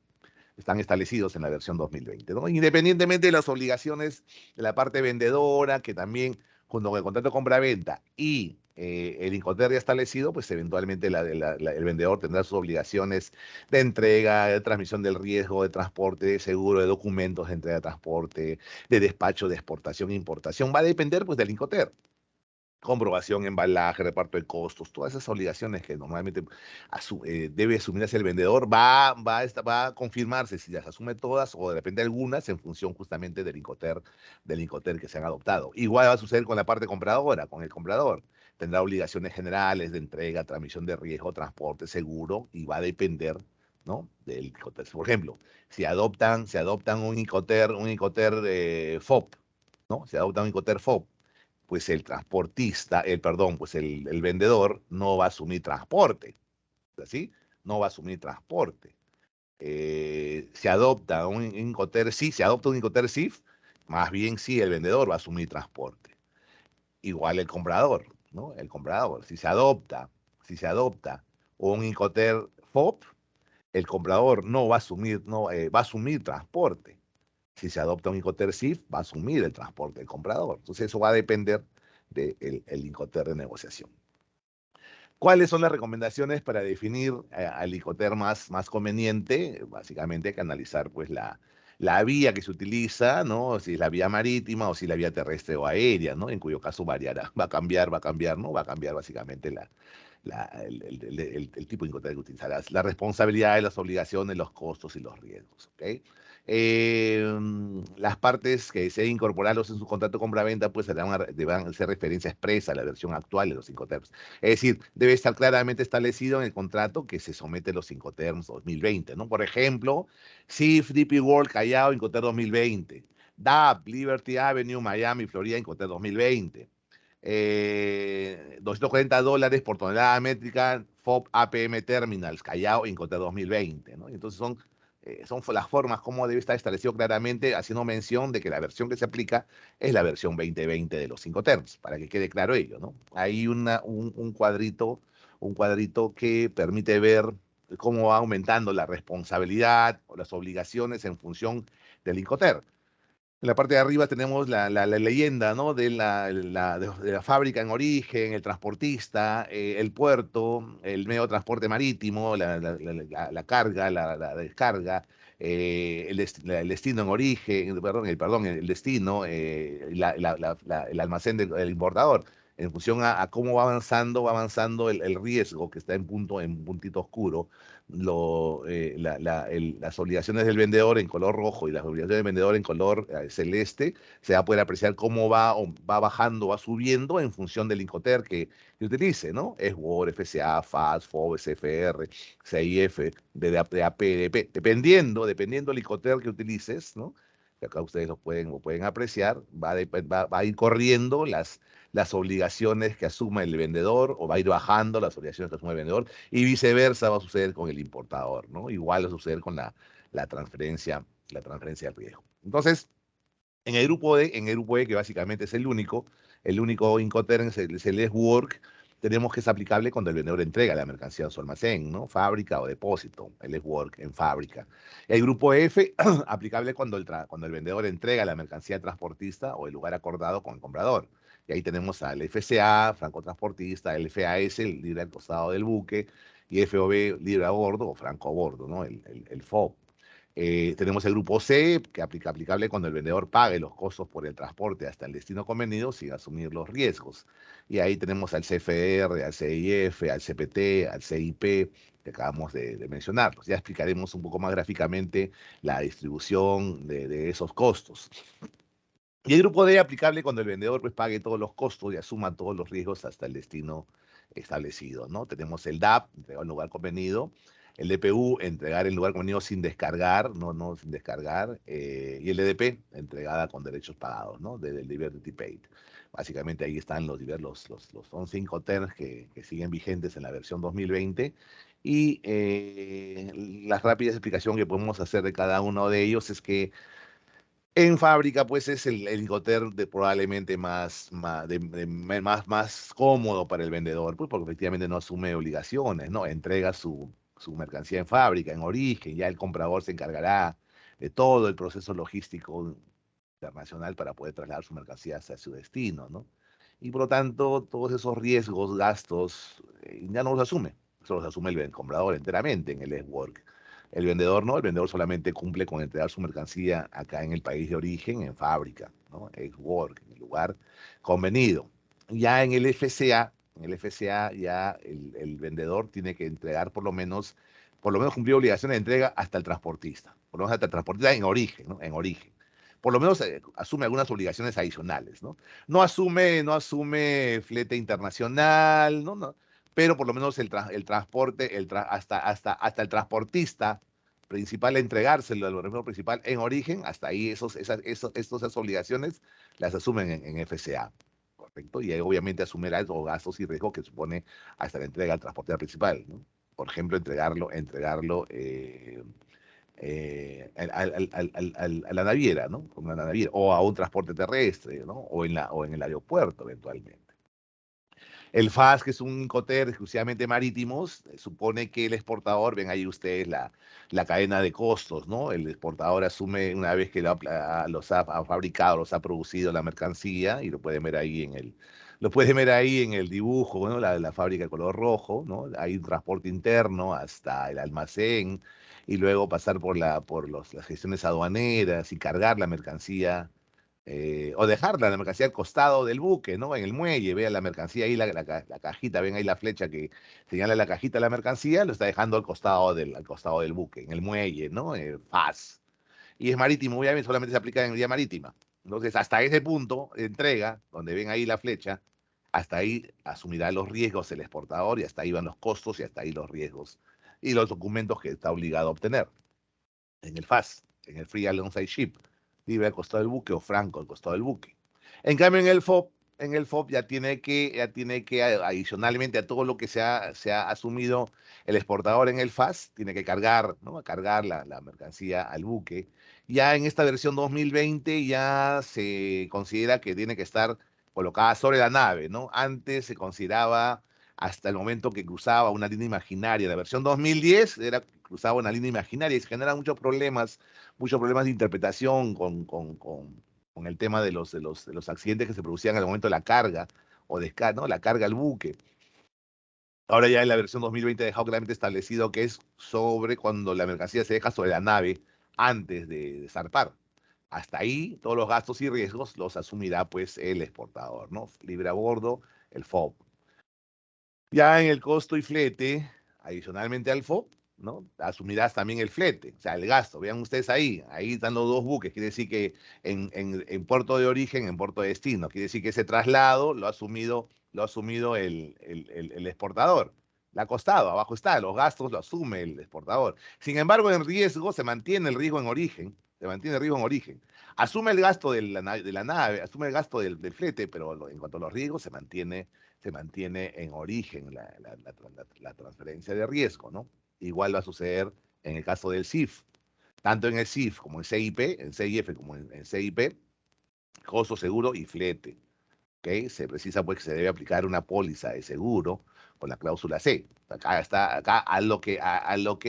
B: Están establecidos en la versión 2020, ¿no? Independientemente de las obligaciones de la parte vendedora, que también, junto con el contrato de compra-venta y el Incoterm ya establecido, pues eventualmente el vendedor tendrá sus obligaciones de entrega, de transmisión del riesgo, de transporte, de seguro, de documentos de entrega de transporte, de despacho, de exportación e importación. Va a depender, pues, del Incoterm. Comprobación, embalaje, reparto de costos, todas esas obligaciones que normalmente debe asumirse el vendedor, va a confirmarse si las asume todas o de repente algunas en función justamente del Incoterm que se han adoptado. Igual va a suceder con la parte compradora, con el comprador. Tendrá obligaciones generales de entrega, transmisión de riesgo, transporte, seguro, y va a depender, ¿no? Del Incoterm. Por ejemplo, si adoptan un Incoterm FOB, ¿no? Si adoptan un Incoterm FOB, pues el transportista, perdón, pues el vendedor no va a asumir transporte, ¿así? No va a asumir transporte. Se adopta un Incoterm SIF, más bien sí, el vendedor va a asumir transporte. Igual el comprador, ¿no? El comprador, si se adopta un Incoterm FOB, el comprador no va a asumir, no, va a asumir transporte. Si se adopta un Incoterm SIF, va a asumir el transporte del comprador. Entonces eso va a depender del Incoterm de negociación. ¿Cuáles son las recomendaciones para definir al Incoterm más conveniente? Básicamente hay que analizar pues la vía que se utiliza, ¿no? Si es la vía marítima o si es la vía terrestre o aérea, ¿no? En cuyo caso variará, va a cambiar, ¿no? Va a cambiar básicamente el tipo de Incoterm que utilizarás, la responsabilidad, las obligaciones, los costos y los riesgos, ¿ok? Las partes que se incorporarlos en su contrato de compra-venta pues deberán ser referencia expresa a la versión actual de los Incoterms. Es decir, debe estar claramente establecido en el contrato que se somete a los Incoterms 2020, ¿no? Por ejemplo, SIF, DP World, Callao, Incoterm 2020. DAP, Liberty Avenue, Miami, Florida, Incoterm 2020. $240 por tonelada métrica, FOB APM Terminals, Callao, Incoterm 2020, ¿no? Entonces son las formas como debe estar establecido claramente, haciendo mención de que la versión que se aplica es la versión 2020 de los Incoterms, para que quede claro ello, ¿no? Hay un cuadrito que permite ver cómo va aumentando la responsabilidad o las obligaciones en función del Incoterm. En la parte de arriba tenemos la leyenda, ¿no? De la fábrica en origen, el transportista, el puerto, el medio de transporte marítimo, la carga, la descarga, el destino en origen, perdón, el destino, el almacén del importador. En función a cómo va avanzando el riesgo que está en puntito oscuro, las obligaciones del vendedor en color rojo y las obligaciones del vendedor en color celeste, se va a poder apreciar cómo va bajando, va subiendo en función del Incoterm que utilice, ¿no? SWOR, FCA, FAS, FOB, CFR, CIF, DDAP, DP, dependiendo del Incoterm que utilices, ¿no? Que acá ustedes lo pueden apreciar, va a ir corriendo las obligaciones que asuma el vendedor, o va a ir bajando las obligaciones que asume el vendedor, y viceversa va a suceder con el importador, ¿no? Igual va a suceder con la transferencia del riesgo. Entonces, en el grupo E, que básicamente es el único Incoterm, es el S-Work, tenemos que es aplicable cuando el vendedor entrega la mercancía a su almacén, ¿no? Fábrica o depósito, el S-Work en fábrica. El grupo F, aplicable cuando el vendedor entrega la mercancía al transportista o el lugar acordado con el comprador. Y ahí tenemos al FCA, franco transportista, el FAS, el libre al costado del buque, y FOB, libre a bordo o franco a bordo, ¿no? El FOB. Tenemos el grupo C, que aplica aplicable cuando el vendedor pague los costos por el transporte hasta el destino convenido sin asumir los riesgos. Y ahí tenemos al CFR, al CIF, al CPT, al CIP, que acabamos de mencionar. Pues ya explicaremos un poco más gráficamente la distribución de esos costos. Y el grupo D aplicable cuando el vendedor pues pague todos los costos y asuma todos los riesgos hasta el destino establecido, ¿no? Tenemos el DAP, entregar en lugar convenido, el DPU, entregar en lugar convenido sin descargar, no sin descargar, y el EDP, entregada con derechos pagados, ¿no? Del Liberty Paid. Básicamente ahí están son 5 terms que siguen vigentes en la versión 2020 y la rápida explicación que podemos hacer de cada uno de ellos es que en fábrica, pues es el Incoterm probablemente más cómodo para el vendedor, pues porque efectivamente no asume obligaciones, ¿no? Entrega su mercancía en fábrica, en origen, ya el comprador se encargará de todo el proceso logístico internacional para poder trasladar su mercancía hacia su destino, ¿no? Y por lo tanto, todos esos riesgos, gastos, ya no los asume. Eso los asume el comprador enteramente en el S-Work. El vendedor no, el vendedor solamente cumple con entregar su mercancía acá en el país de origen, en fábrica, ¿no? S-Work, en el lugar convenido. Ya en el FCA ya el vendedor tiene que entregar por lo menos cumplir obligaciones de entrega hasta el transportista, por lo menos hasta el transportista en origen, ¿no? En origen por lo menos asume algunas obligaciones adicionales, ¿no? No asume flete internacional, ¿no? Pero por lo menos el transporte, hasta el transportista principal entregárselo al vendedor principal en origen, hasta ahí esas obligaciones las asumen en FCA, ¿correcto? Y ahí obviamente asumirá los gastos y riesgos que supone hasta la entrega al transportista principal, ¿no? Por ejemplo, entregarlo a la naviera, ¿no? Como a la naviera, o a un transporte terrestre, ¿no? O en el aeropuerto eventualmente. El FAS, que es un Incoterm exclusivamente marítimos, supone que el exportador, ven ahí ustedes la cadena de costos, ¿no? El exportador asume una vez que los ha fabricado, los ha producido la mercancía, y lo pueden ver ahí en el dibujo, ¿no? La fábrica de color rojo, ¿no? Hay un transporte interno hasta el almacén, y luego pasar las gestiones aduaneras y cargar la mercancía o dejarla la mercancía al costado del buque, ¿no? En el muelle, vean la mercancía ahí, la cajita, ven ahí la flecha que señala la cajita de la mercancía, lo está dejando al costado del buque, en el muelle, ¿no? FAS. Y es marítimo, obviamente, solamente se aplica en vía marítima. Entonces, hasta ese punto de entrega, donde ven ahí la flecha, hasta ahí asumirá los riesgos el exportador, y hasta ahí van los costos, y hasta ahí los riesgos y los documentos que está obligado a obtener en el FAS, en el Free Alongside Ship, libre al costado del buque o franco al costado del buque. En cambio, en el FOB ya tiene que adicionalmente a todo lo que se ha asumido el exportador en el FAS, tiene que cargar, ¿no? Cargar la mercancía al buque. Ya en esta versión 2020 ya se considera que tiene que estar colocada sobre la nave, ¿no? Antes se consideraba hasta el momento que cruzaba una línea imaginaria. La versión 2010 cruzaba una línea imaginaria y se generan muchos problemas de interpretación con el tema de los accidentes que se producían al momento de la carga o ¿no? La carga al buque. Ahora ya en la versión 2020 ha dejado claramente establecido que es sobre cuando la mercancía se deja sobre la nave antes de zarpar. Hasta ahí todos los gastos y riesgos los asumirá pues el exportador, ¿no? Libre a bordo, el FOB. Ya en el costo y flete, adicionalmente al FOB, ¿no? Asumirás también el flete, o sea, el gasto. Vean ustedes ahí están los dos buques. Quiere decir que en puerto de origen, en puerto de destino, quiere decir que ese traslado lo ha asumido el exportador. Le ha costado, abajo está, los gastos lo asume el exportador. Sin embargo, en riesgo se mantiene el riesgo en origen, Asume el gasto de la nave, asume el gasto del flete, pero en cuanto a los riesgos se mantiene en origen la transferencia de riesgo, ¿no? Igual va a suceder en el caso del CIF. Tanto en el CIF como en CIP, en CIF como en CIP, costo seguro y flete. ¿ok? Se precisa pues que se debe aplicar una póliza de seguro con la cláusula C. Acá a lo que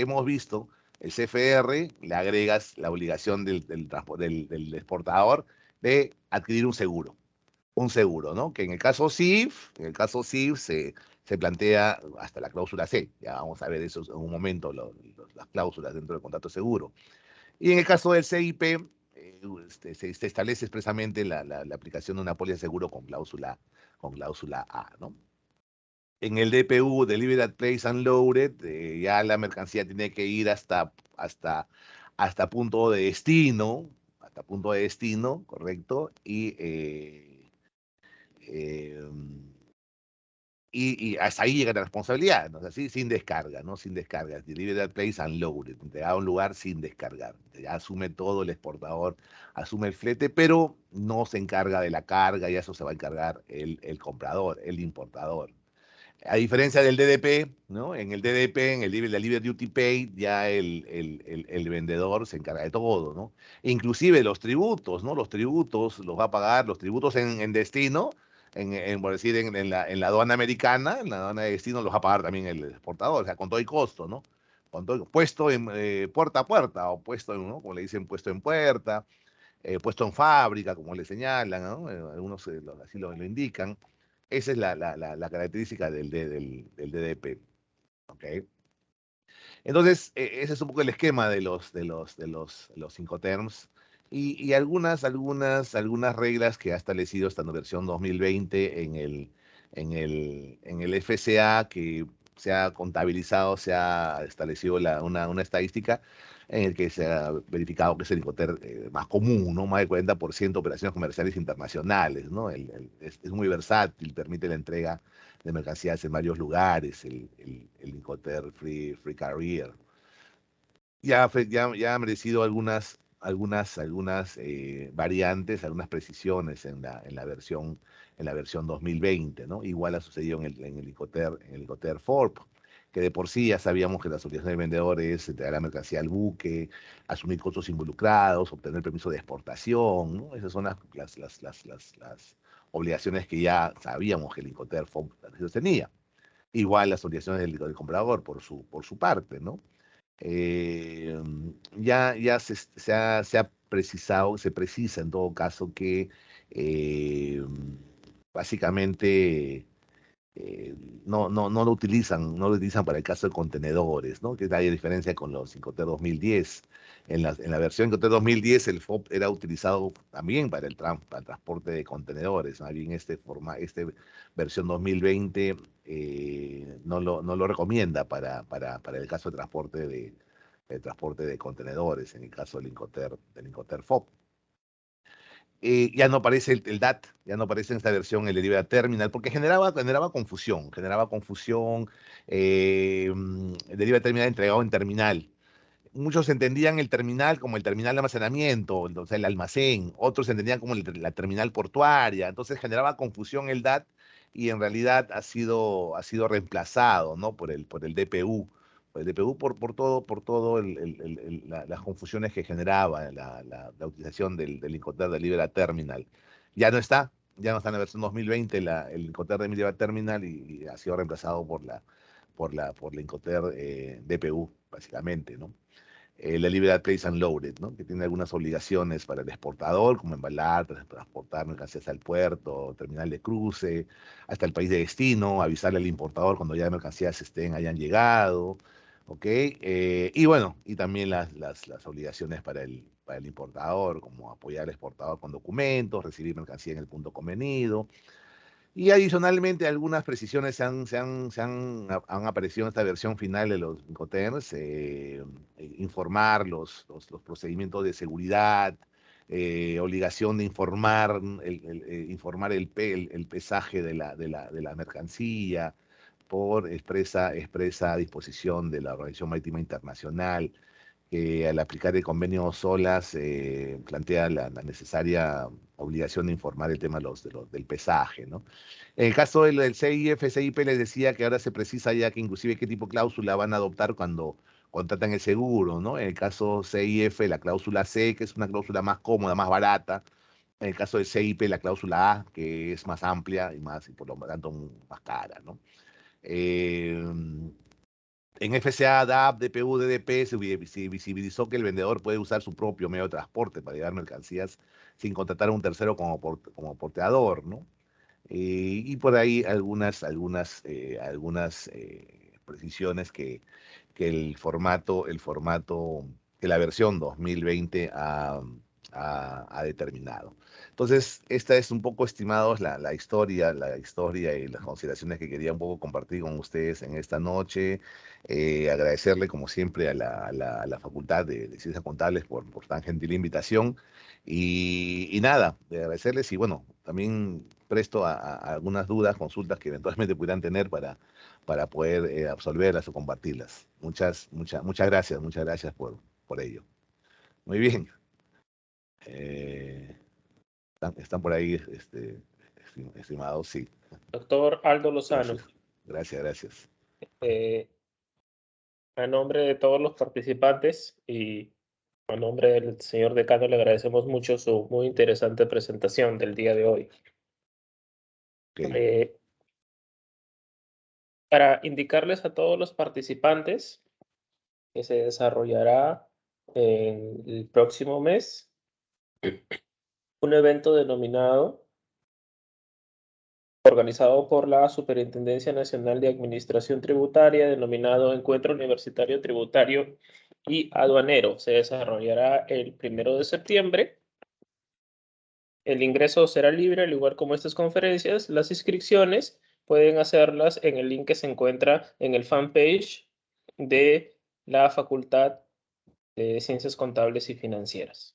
B: hemos visto, el CFR le agregas la obligación del exportador de adquirir un seguro, ¿no? Que en el caso CIF se plantea hasta la cláusula C. Ya vamos a ver eso en un momento, las cláusulas dentro del contrato seguro. Y en el caso del CIP, se establece expresamente la aplicación de una póliza de seguro con cláusula A, ¿no? En el DPU, Delivered, Place and Loaded, ya la mercancía tiene que ir hasta punto de destino, correcto, eh, y hasta ahí llega la responsabilidad, ¿no? Así, sin descarga, ¿no? Sin descarga. Delivered, place and loaded. Entregado a un lugar sin descargar. Ya asume todo el exportador, asume el flete, pero no se encarga de la carga y eso se va a encargar el comprador, el importador. A diferencia del DDP, ¿no? En el DDP, en el Delivery Duty Paid, ya el vendedor se encarga de todo, ¿no? Inclusive los tributos, ¿no? Los tributos los va a pagar, los tributos en destino, por decir, en la aduana americana, en la aduana de destino los va a pagar también el exportador, o sea, con todo el costo, ¿no? Puesto en puerta a puerta, o puesto en, ¿no? Como le dicen, puesto en puerta, puesto en fábrica, como le señalan, ¿no? Algunos así lo indican. Esa es la característica del DDP. ¿Ok? Entonces, ese es un poco el esquema de los Incoterms y algunas reglas que ha establecido esta versión 2020 en el FCA, que se ha contabilizado, se ha establecido una estadística en el que se ha verificado que es el Incoterm más común, ¿no? Más del 40% de operaciones comerciales internacionales, ¿no? Es muy versátil, permite la entrega de mercancías en varios lugares, el Incoterm Free Carrier. Ya ha merecido algunas variantes, algunas precisiones en la versión 2020, ¿no? Igual ha sucedido en el Incoterm FORP, que de por sí ya sabíamos que las obligaciones del vendedor es entregar la mercancía al buque, asumir costos involucrados, obtener permiso de exportación, ¿no? Esas son las obligaciones que ya sabíamos que el Incoterm FORP tenía. Igual las obligaciones del comprador por su parte, ¿no? eh, ya se ha precisado, se precisa en todo caso que eh, básicamente eh, no lo utilizan para el caso de contenedores, ¿no? Que es la diferencia con los Incoterm 2010. En la versión Incoterm 2010 el FOB era utilizado también para el transporte de contenedores. Más bien este versión 2020 no lo recomienda para el caso de transporte de contenedores, en el caso del Incoterm FOB. Ya no aparece el DAT, ya no aparece en esta versión el Delivery Terminal, porque generaba confusión. El Delivery Terminal entregado en terminal. Muchos entendían el terminal como el terminal de almacenamiento, o sea, el almacén. Otros entendían como la terminal portuaria. Entonces generaba confusión el DAT y en realidad ha sido reemplazado, ¿no? por el DPU. Por todo las confusiones que generaba la utilización del Incoterm Delivery Terminal. Ya no está en la versión 2020 el Incoterm Delivery Terminal y ha sido reemplazado por la Incoterm DPU, básicamente, ¿no? La Libertad Place and Loaded, ¿no? Que tiene algunas obligaciones para el exportador, como embalar, transportar mercancías al puerto, terminal de cruce, hasta el país de destino, avisarle al importador cuando ya las mercancías hayan llegado, ¿ok? Y bueno, y también las obligaciones para el importador, como apoyar al exportador con documentos, recibir mercancía en el punto convenido, y adicionalmente, algunas precisiones han aparecido en esta versión final de los Incoterms, informar los procedimientos de seguridad, obligación de informar el pesaje de la mercancía por expresa disposición de la Organización Marítima Internacional, que al aplicar el convenio SOLAS plantea la necesaria obligación de informar el tema del pesaje, ¿no? En el caso del CIF, CIP les decía que ahora se precisa ya que inclusive qué tipo de cláusula van a adoptar cuando contratan el seguro, ¿no? En el caso CIF, la cláusula C, que es una cláusula más cómoda, más barata, En el caso del CIP, la cláusula A, que es más amplia y más, y por lo tanto más cara, ¿no? Eh, en FCA, DAP, DPU, DDP se visibilizó que el vendedor puede usar su propio medio de transporte para llevar mercancías sin contratar a un tercero como porteador, ¿no? Y por ahí algunas precisiones que que la versión 2020 ha determinado. Entonces, esta es un poco, estimados, la historia y las consideraciones que quería un poco compartir con ustedes en esta noche. Agradecerle, como siempre, a la Facultad de Ciencias Contables por tan gentil invitación. Y nada, de agradecerles y bueno, también presto a algunas dudas, consultas que eventualmente pudieran tener para poder absolverlas o compartirlas. Muchas gracias por ello. Muy bien. Eh, están por ahí, estimados, sí.
A: Doctor Aldo Lozano,
B: Gracias, gracias.
A: eh, a nombre de todos los participantes y a nombre del señor decano le agradecemos mucho su muy interesante presentación del día de hoy.
B: Ok.
A: Eh, para indicarles a todos los participantes que se desarrollará en el próximo mes un evento denominado, organizado por la Superintendencia Nacional de Administración Tributaria, denominado Encuentro Universitario Tributario y Aduanero. Se desarrollará el 1 de septiembre. El ingreso será libre, al igual como estas conferencias. Las inscripciones pueden hacerlas en el link que se encuentra en el fanpage de la Facultad de Ciencias Contables y Financieras.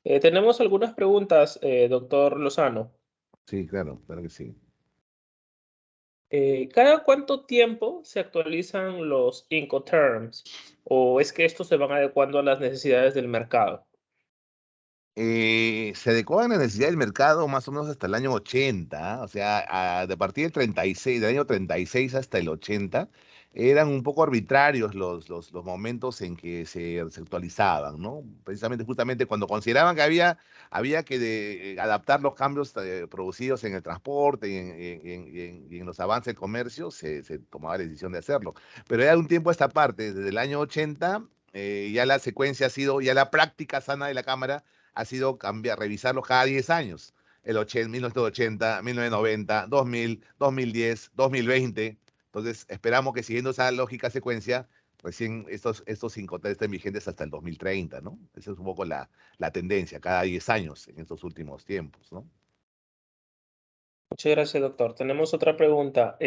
A: Tenemos algunas preguntas, doctor Lozano.
B: Sí, claro que sí.
A: ¿Cada cuánto tiempo se actualizan los Incoterms? ¿O es que estos se van adecuando a las necesidades del mercado?
B: Se adecuaban a la necesidad del mercado más o menos hasta el año 80, ¿ah? O sea, de partir del 36, del año 36 hasta el 80, eran un poco arbitrarios los momentos en que se actualizaban, ¿no? Precisamente, justamente cuando consideraban que había que adaptar los cambios producidos en el transporte y en los avances del comercio, se tomaba la decisión de hacerlo. Pero era un tiempo a esta parte, desde el año 80, ya la secuencia ha sido, ya la práctica sana de la Cámara ha sido revisarlos cada 10 años. El 80, 1980, 1990, 2000, 2010, 2020. Entonces, esperamos que siguiendo esa lógica secuencia, recién estos 5T estén vigentes hasta el 2030, ¿no? Esa es un poco la tendencia, cada 10 años en estos últimos tiempos, ¿no?
A: Muchas gracias, doctor. Tenemos otra pregunta.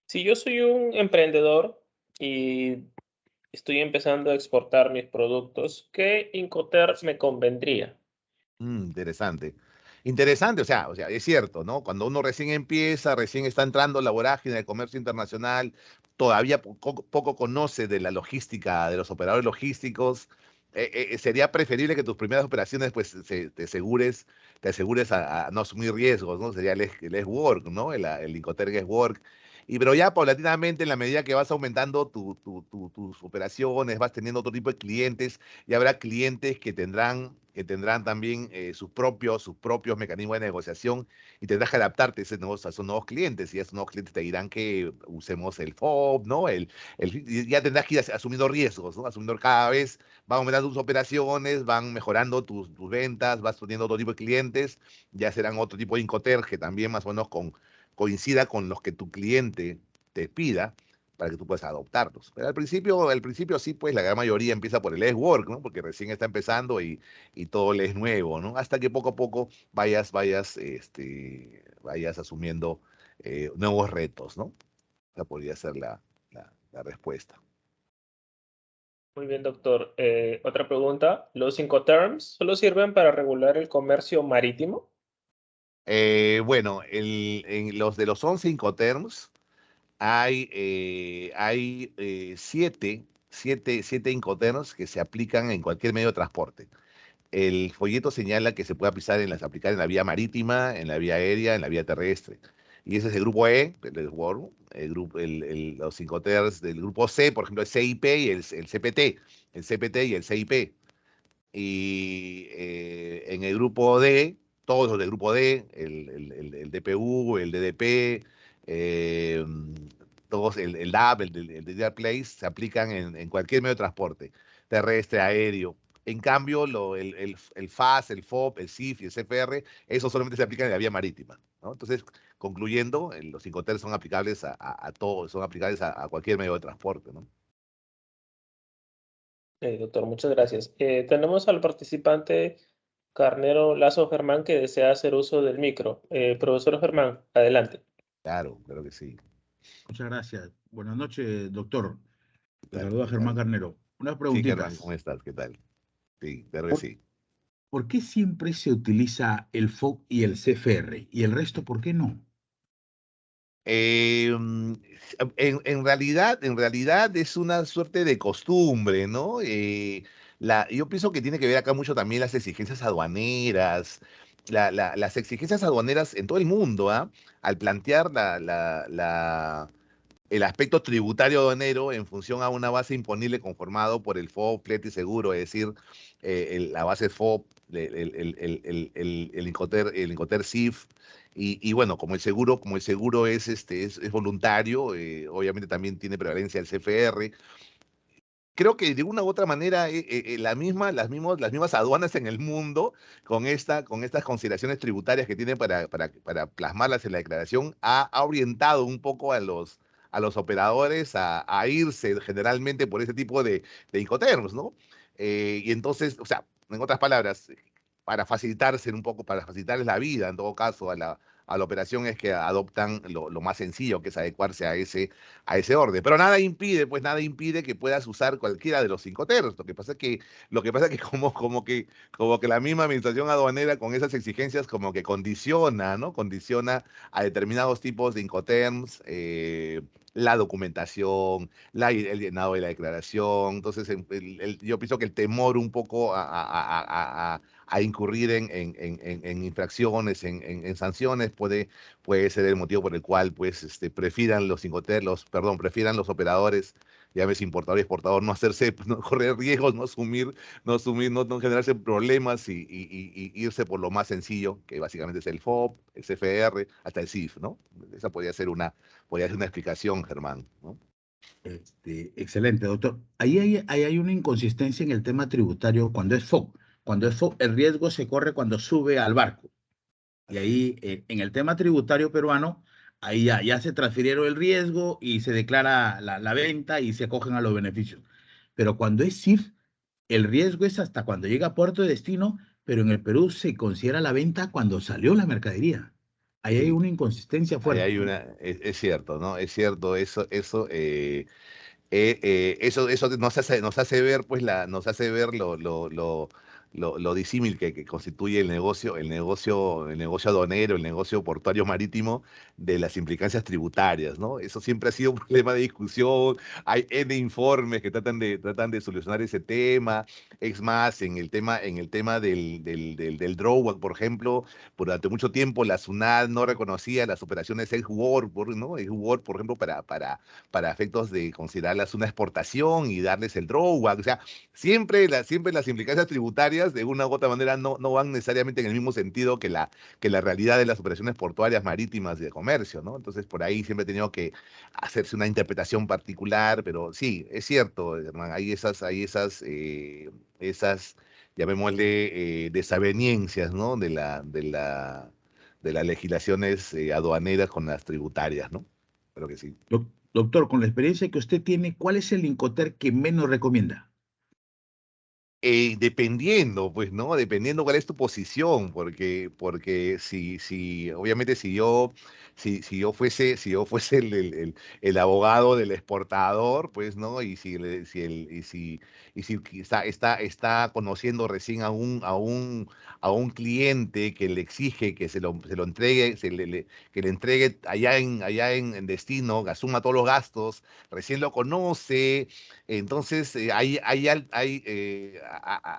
A: Si yo soy un emprendedor y estoy empezando a exportar mis productos, ¿qué Incoterms me convendría?
B: Interesante. Interesante, o sea, es cierto, ¿no? Cuando uno recién empieza, recién está entrando a la vorágine del comercio internacional, todavía poco conoce de la logística, de los operadores logísticos, sería preferible que tus primeras operaciones, pues, te asegures a no asumir riesgos, ¿no? Sería el work, ¿no? El Incoterm work. Pero ya paulatinamente, en la medida que vas aumentando tus operaciones, vas teniendo otro tipo de clientes, y habrá clientes que tendrán también sus propios mecanismos de negociación y tendrás que adaptarte a esos nuevos clientes y esos nuevos clientes te dirán que usemos el FOB, ¿no? Y ya tendrás que ir asumiendo riesgos, ¿no? Asumiendo cada vez, van aumentando tus operaciones, van mejorando tus ventas, vas teniendo otro tipo de clientes, ya serán otro tipo de Incoterm que también más o menos coincida con los que tu cliente te pida para que tú puedas adoptarlos. Pero al principio sí, pues la gran mayoría empieza por el work, ¿no? Porque recién está empezando y todo le es nuevo, ¿no? Hasta que poco a poco vayas asumiendo nuevos retos, ¿no? Esa podría ser la respuesta.
A: Muy bien, doctor. Otra pregunta. ¿Los Incoterms solo sirven para regular el comercio marítimo?
B: Bueno, en los de los 11 Incoterms hay siete Incoterms que se aplican en cualquier medio de transporte. El folleto señala que se puede aplicar en la vía marítima, en la vía aérea, en la vía terrestre. Y ese es el grupo E, los Incoterms del grupo C, por ejemplo, el CIP y el CPT, el CPT y el CIP. y en el grupo D, todos los del grupo D, el DPU, el DDP, eh, todos, el DAP, el Digital Place, se aplican en cualquier medio de transporte, terrestre, aéreo. En cambio, el FAS, el FOB, el CIF y el CFR, eso solamente se aplican en la vía marítima, ¿no? Entonces, concluyendo, los Incoterms son aplicables a todos, son aplicables a cualquier medio de transporte, ¿no?
A: Doctor, muchas gracias. Tenemos al participante Carnero Lazo Germán que desea hacer uso del micro. Profesor Germán, adelante.
B: Claro, claro que sí.
C: Muchas gracias. Buenas noches, doctor.
B: ¿Qué
C: Le
B: tal?
C: saluda
B: ¿Qué
C: Germán
B: tal?
C: Carnero. Unas
B: Sí, Germán, ¿cómo
C: preguntitas.
B: estás? ¿Qué tal? Sí, claro que
C: ¿Por,
B: sí.
C: por qué siempre se utiliza el FOB y el CFR y el resto por qué no?
B: Eh, mm, en realidad es una suerte de costumbre, ¿no? Yo pienso que tiene que ver acá mucho también las exigencias aduaneras, las exigencias aduaneras en todo el mundo, ¿ah? Al plantear el aspecto tributario aduanero en función a una base imponible conformado por el FOB, flete y seguro, es decir, la base FOB, el Incoter CIF, y bueno, como el seguro es voluntario, obviamente también tiene prevalencia el CFR. Creo que de una u otra manera las mismas aduanas en el mundo, con estas consideraciones tributarias que tienen para plasmarlas en la declaración, ha orientado un poco a los operadores a irse generalmente por ese tipo de Incoterms, ¿no? Y entonces, o sea, en otras palabras, para facilitarse un poco, para facilitarles la vida, en todo caso, a la operación es que adoptan lo más sencillo, que es adecuarse a ese orden. Pero nada impide, pues nada impide que puedas usar cualquiera de los cinco tercios. Lo que pasa es que como que la misma administración aduanera con esas exigencias como que condiciona, ¿no? Condiciona a determinados tipos de Incoterms, la documentación, el llenado de la declaración. Entonces, yo pienso que el temor un poco a incurrir en infracciones, en sanciones, puede ser el motivo por el cual pues, prefieran prefieran los operadores, llámese importador y exportador, no hacerse, no correr riesgos, no generarse problemas y irse por lo más sencillo, que básicamente es el FOB, el CFR, hasta el CIF, ¿no? Esa podría ser una explicación, Germán, ¿no?
C: Excelente, doctor. Ahí hay una inconsistencia en el tema tributario cuando es FOB. Cuando es FOB, el riesgo se corre cuando sube al barco. Y
B: Así es.
C: ahí, en el tema tributario peruano, ahí ya se transfirieron el riesgo y se declara la venta y se acogen a los beneficios. Pero cuando es CIF, el riesgo es hasta cuando llega a puerto de destino, pero en el Perú se considera la venta cuando salió la mercadería. Ahí hay
B: Sí,
C: una inconsistencia
B: ahí
C: fuerte,
B: hay
C: ¿no?
B: es cierto, ¿no? Es cierto, eso nos hace ver, pues, nos hace ver lo disímil que constituye el negocio aduanero, el negocio portuario marítimo, de las implicancias tributarias, ¿no? Eso siempre ha sido un problema de discusión. Hay N informes que tratan de solucionar ese tema. Es más, en el tema del drawback, por ejemplo, durante mucho tiempo la SUNAT no reconocía las operaciones ex-work, ¿no? Ex-work, por ejemplo, para efectos de considerarlas una exportación y darles el drawback. O sea, siempre las implicancias tributarias de una u otra manera no van necesariamente en el mismo sentido que la realidad de las operaciones portuarias, marítimas y de comercio, ¿no? Entonces, por ahí siempre ha tenido que hacerse una interpretación particular, pero sí, es cierto, hermano, esas llamémosle, desaveniencias, ¿no? De las legislaciones aduaneras con las tributarias, ¿no? Creo que sí.
C: Doctor, con la experiencia que usted tiene, ¿cuál es el Incoter que menos recomienda?
B: Dependiendo, pues, ¿no? Dependiendo cuál es tu posición, porque obviamente si yo fuese el abogado del exportador, pues, ¿no? Y si está conociendo recién a un cliente que le exige que se lo entregue, que le entregue en destino, que asuma todos los gastos, recién lo conoce. Entonces, hay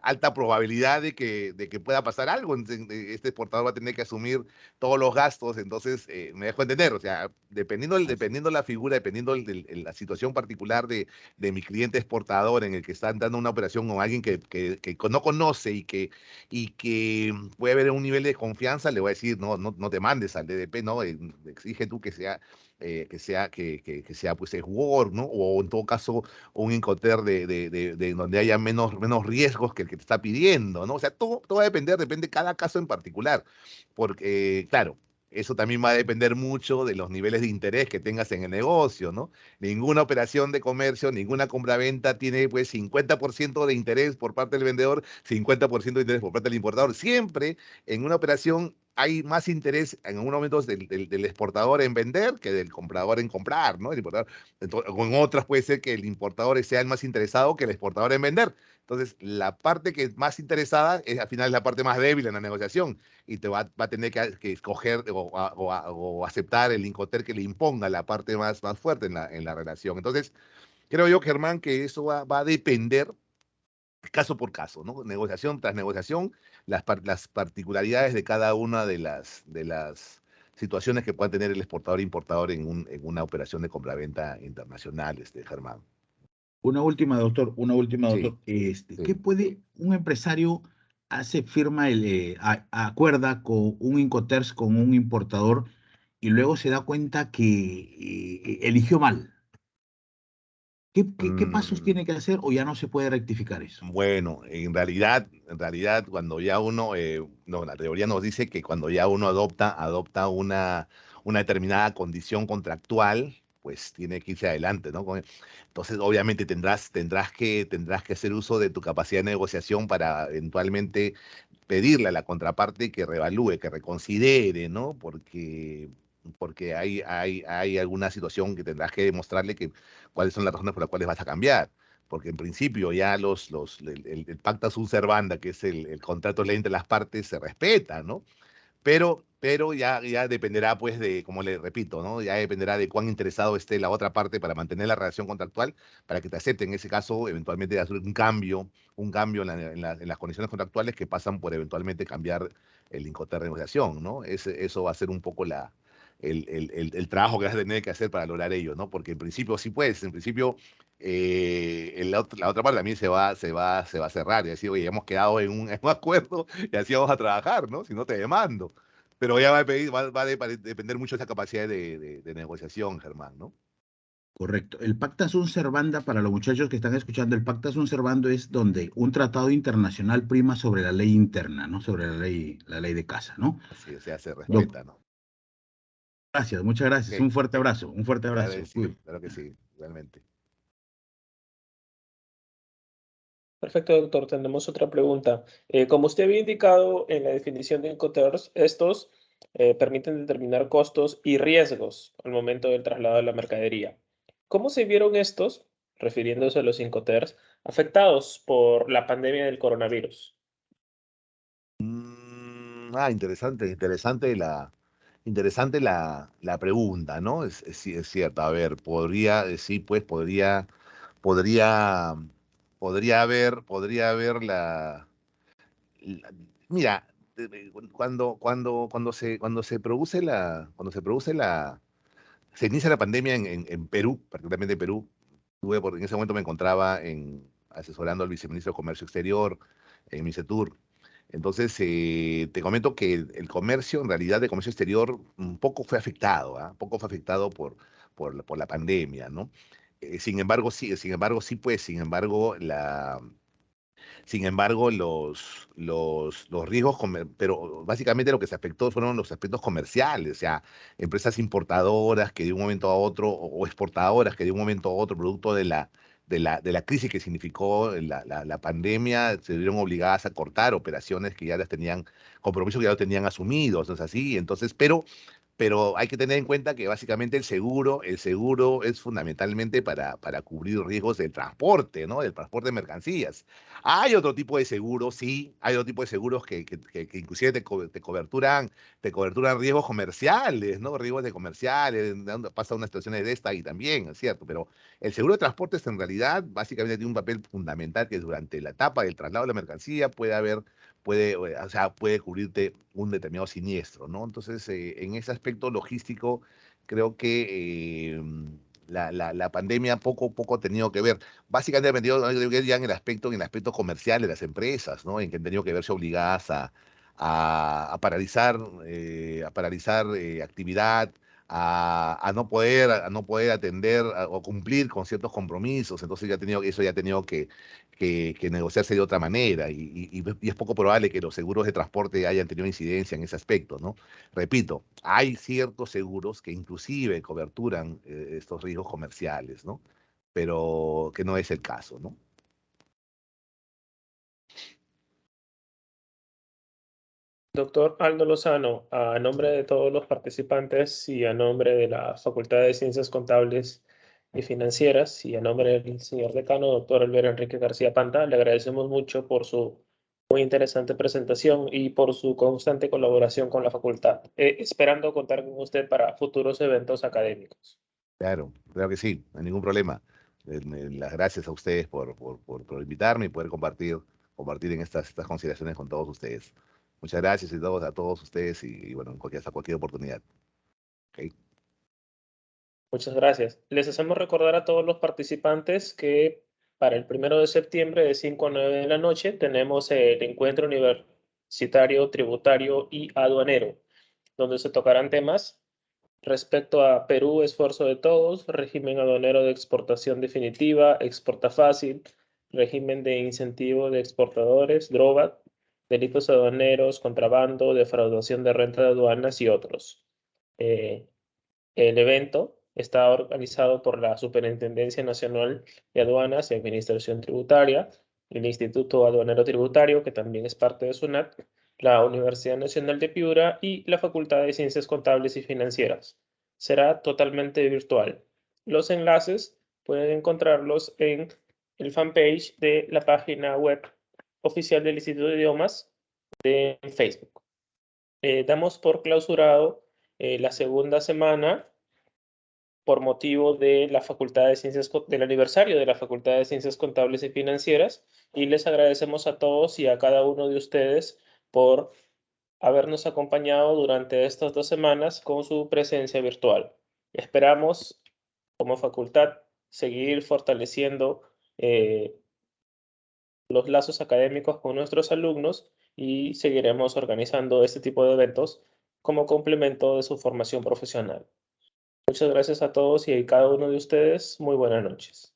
B: alta probabilidad de que pueda pasar algo. Este exportador va a tener que asumir todos los gastos. Entonces, me dejo entender, o sea, dependiendo la figura, dependiendo la situación particular de mi cliente exportador en el que está dando una operación con alguien que no conoce y que puede haber un nivel de confianza, le voy a decir, no te mandes al DDP, ¿no? Exige tú que sea pues es Word, ¿no? O en todo caso un Incoterm de donde haya menos riesgos que el que te está pidiendo, ¿no? O sea, todo va a depende de cada caso en particular, porque, claro, eso también va a depender mucho de los niveles de interés que tengas en el negocio, ¿no? Ninguna operación de comercio, ninguna compra-venta tiene pues 50% de interés por parte del vendedor, 50% de interés por parte del importador. Siempre en una operación hay más interés en algunos momentos del exportador en vender que del comprador en comprar, ¿no? El importador, con otras puede ser que el importador sea el más interesado que el exportador en vender. Entonces, la parte que es más interesada es al final la parte más débil en la negociación y te va a tener que escoger o aceptar el Incoterm que le imponga la parte más fuerte en la relación. Entonces, creo yo, Germán, que eso va a depender caso por caso, ¿no? Negociación tras negociación, las particularidades de cada una de las situaciones que pueda tener el exportador e importador en una operación de compraventa internacional, Germán.
C: Una última,
B: Sí,
C: doctor. ¿Qué
B: sí.
C: puede un empresario firma acuerda con un Incoterms con un importador y luego se da cuenta que eligió mal? ¿Qué pasos
B: Mm,
C: tiene que hacer o ya no se puede rectificar eso?
B: Bueno, en realidad, cuando ya uno, no, la teoría nos dice que cuando ya uno adopta una determinada condición contractual, pues tiene que irse adelante, ¿no? Entonces, obviamente tendrás que hacer uso de tu capacidad de negociación para eventualmente pedirle a la contraparte que revalúe, que reconsidere, ¿no? Porque hay alguna situación que tendrás que demostrarle cuáles son las razones por las cuales vas a cambiar, porque en principio ya el pacta sunt servanda, que es el contrato ley entre las partes, se respeta, ¿no? Pero ya dependerá, pues, como le repito, ¿no? Ya dependerá de cuán interesado esté la otra parte para mantener la relación contractual, para que te acepten en ese caso, eventualmente, hacer un cambio en las condiciones contractuales que pasan por eventualmente cambiar el Incoterm de negociación, ¿no? Eso va a ser un poco el trabajo que vas a tener que hacer para lograr ello, ¿no? Porque en principio sí puedes, en principio la otra parte también se va a cerrar y decir, oye, hemos quedado en un acuerdo y así vamos a trabajar, ¿no? Si no te demando. Pero ya va a depender mucho de esa capacidad de negociación, Germán, ¿no?
C: Correcto. El pacta sunt servanda, para los muchachos que están escuchando, el pacta sunt servanda es donde un tratado internacional prima sobre la ley interna, ¿no? Sobre la ley de casa, ¿no?
B: Así, o sea, se
C: Doc,
B: respeta, ¿no?
C: gracias, muchas gracias.
B: Ok,
C: Un fuerte abrazo, un fuerte abrazo.
B: agradecido, claro que sí, realmente.
A: Perfecto, doctor. Tenemos otra pregunta. Como usted había indicado en la definición de Incoterms, estos permiten determinar costos y riesgos al momento del traslado de la mercadería. ¿Cómo se vieron estos, refiriéndose a los Incoterms, afectados por la pandemia del coronavirus?
B: Interesante la pregunta, ¿no? Es cierto. A ver, sí, pues podría, podría haber la- mira, se inicia la pandemia en Perú, particularmente en Perú. En ese momento me encontraba asesorando al viceministro de Comercio Exterior en MICETUR. Entonces, te comento que el comercio, en realidad, de comercio exterior, un poco fue afectado, ¿ah? Poco fue afectado por la pandemia, ¿no? Sin embargo, los riesgos, pero básicamente lo que se afectó fueron los aspectos comerciales, o sea, empresas importadoras que de un momento a otro, o exportadoras que de un momento a otro, producto de la crisis que significó la pandemia, se vieron obligadas a cortar operaciones que ya las tenían, compromisos que ya lo tenían asumidos, ¿no es así? Entonces, pero hay que tener en cuenta que básicamente el seguro es fundamentalmente para cubrir riesgos del transporte, ¿no? Del transporte de mercancías. Hay otro tipo de seguros, sí, hay otro tipo de seguros que inclusive te coberturan riesgos comerciales, ¿no? Riesgos de comerciales, donde pasa una situación de esta y también, es cierto, pero el seguro de transportes en realidad básicamente tiene un papel fundamental que durante la etapa del traslado de la mercancía o sea, puede cubrirte un determinado siniestro, ¿no? Entonces, en ese aspecto logístico, creo que la pandemia poco ha tenido que ver. Básicamente ha tenido que ver ya en el aspecto comercial de las empresas, ¿no? En que han tenido que verse obligadas a paralizar, actividad, a no poder atender o cumplir con ciertos compromisos. Entonces eso ya ha tenido que negociarse de otra manera y es poco probable que los seguros de transporte hayan tenido incidencia en ese aspecto, ¿no? Repito, hay ciertos seguros que inclusive coberturan estos riesgos comerciales, ¿no? Pero que no es el caso, ¿no?
A: Doctor Aldo Lozano, a nombre de todos los participantes y a nombre de la Facultad de Ciencias Contables y Financieras y a nombre del señor decano, doctor Alberto Enrique García Panta, le agradecemos mucho por su muy interesante presentación y por su constante colaboración con la facultad, esperando contar con usted para futuros eventos académicos.
B: Claro que sí, no hay ningún problema. Las gracias a ustedes por invitarme y poder compartir en estas consideraciones con todos ustedes. Muchas gracias a todos ustedes y bueno, hasta cualquier oportunidad. ¿Ok?
A: Muchas gracias. Les hacemos recordar a todos los participantes que para el 1 de septiembre de 5 a 9 de la noche tenemos el encuentro universitario, tributario y aduanero, donde se tocarán temas respecto a Perú, esfuerzo de todos, régimen aduanero de exportación definitiva, exporta fácil, régimen de incentivo de exportadores, droga, delitos aduaneros, contrabando, defraudación de renta de aduanas y otros. El evento está organizado por la Superintendencia Nacional de Aduanas y Administración Tributaria, el Instituto Aduanero Tributario, que también es parte de SUNAT, la Universidad Nacional de Piura y la Facultad de Ciencias Contables y Financieras. Será totalmente virtual. Los enlaces pueden encontrarlos en el fanpage de la página web oficial del Instituto de Idiomas en Facebook. Damos por clausurado la segunda semana por motivo de la Facultad de Ciencias, del aniversario de la Facultad de Ciencias Contables y Financieras, y les agradecemos a todos y a cada uno de ustedes por habernos acompañado durante estas 2 semanas con su presencia virtual. Esperamos, como facultad, seguir fortaleciendo los lazos académicos con nuestros alumnos y seguiremos organizando este tipo de eventos como complemento de su formación profesional. Muchas gracias a todos y a cada uno de ustedes. Muy buenas noches.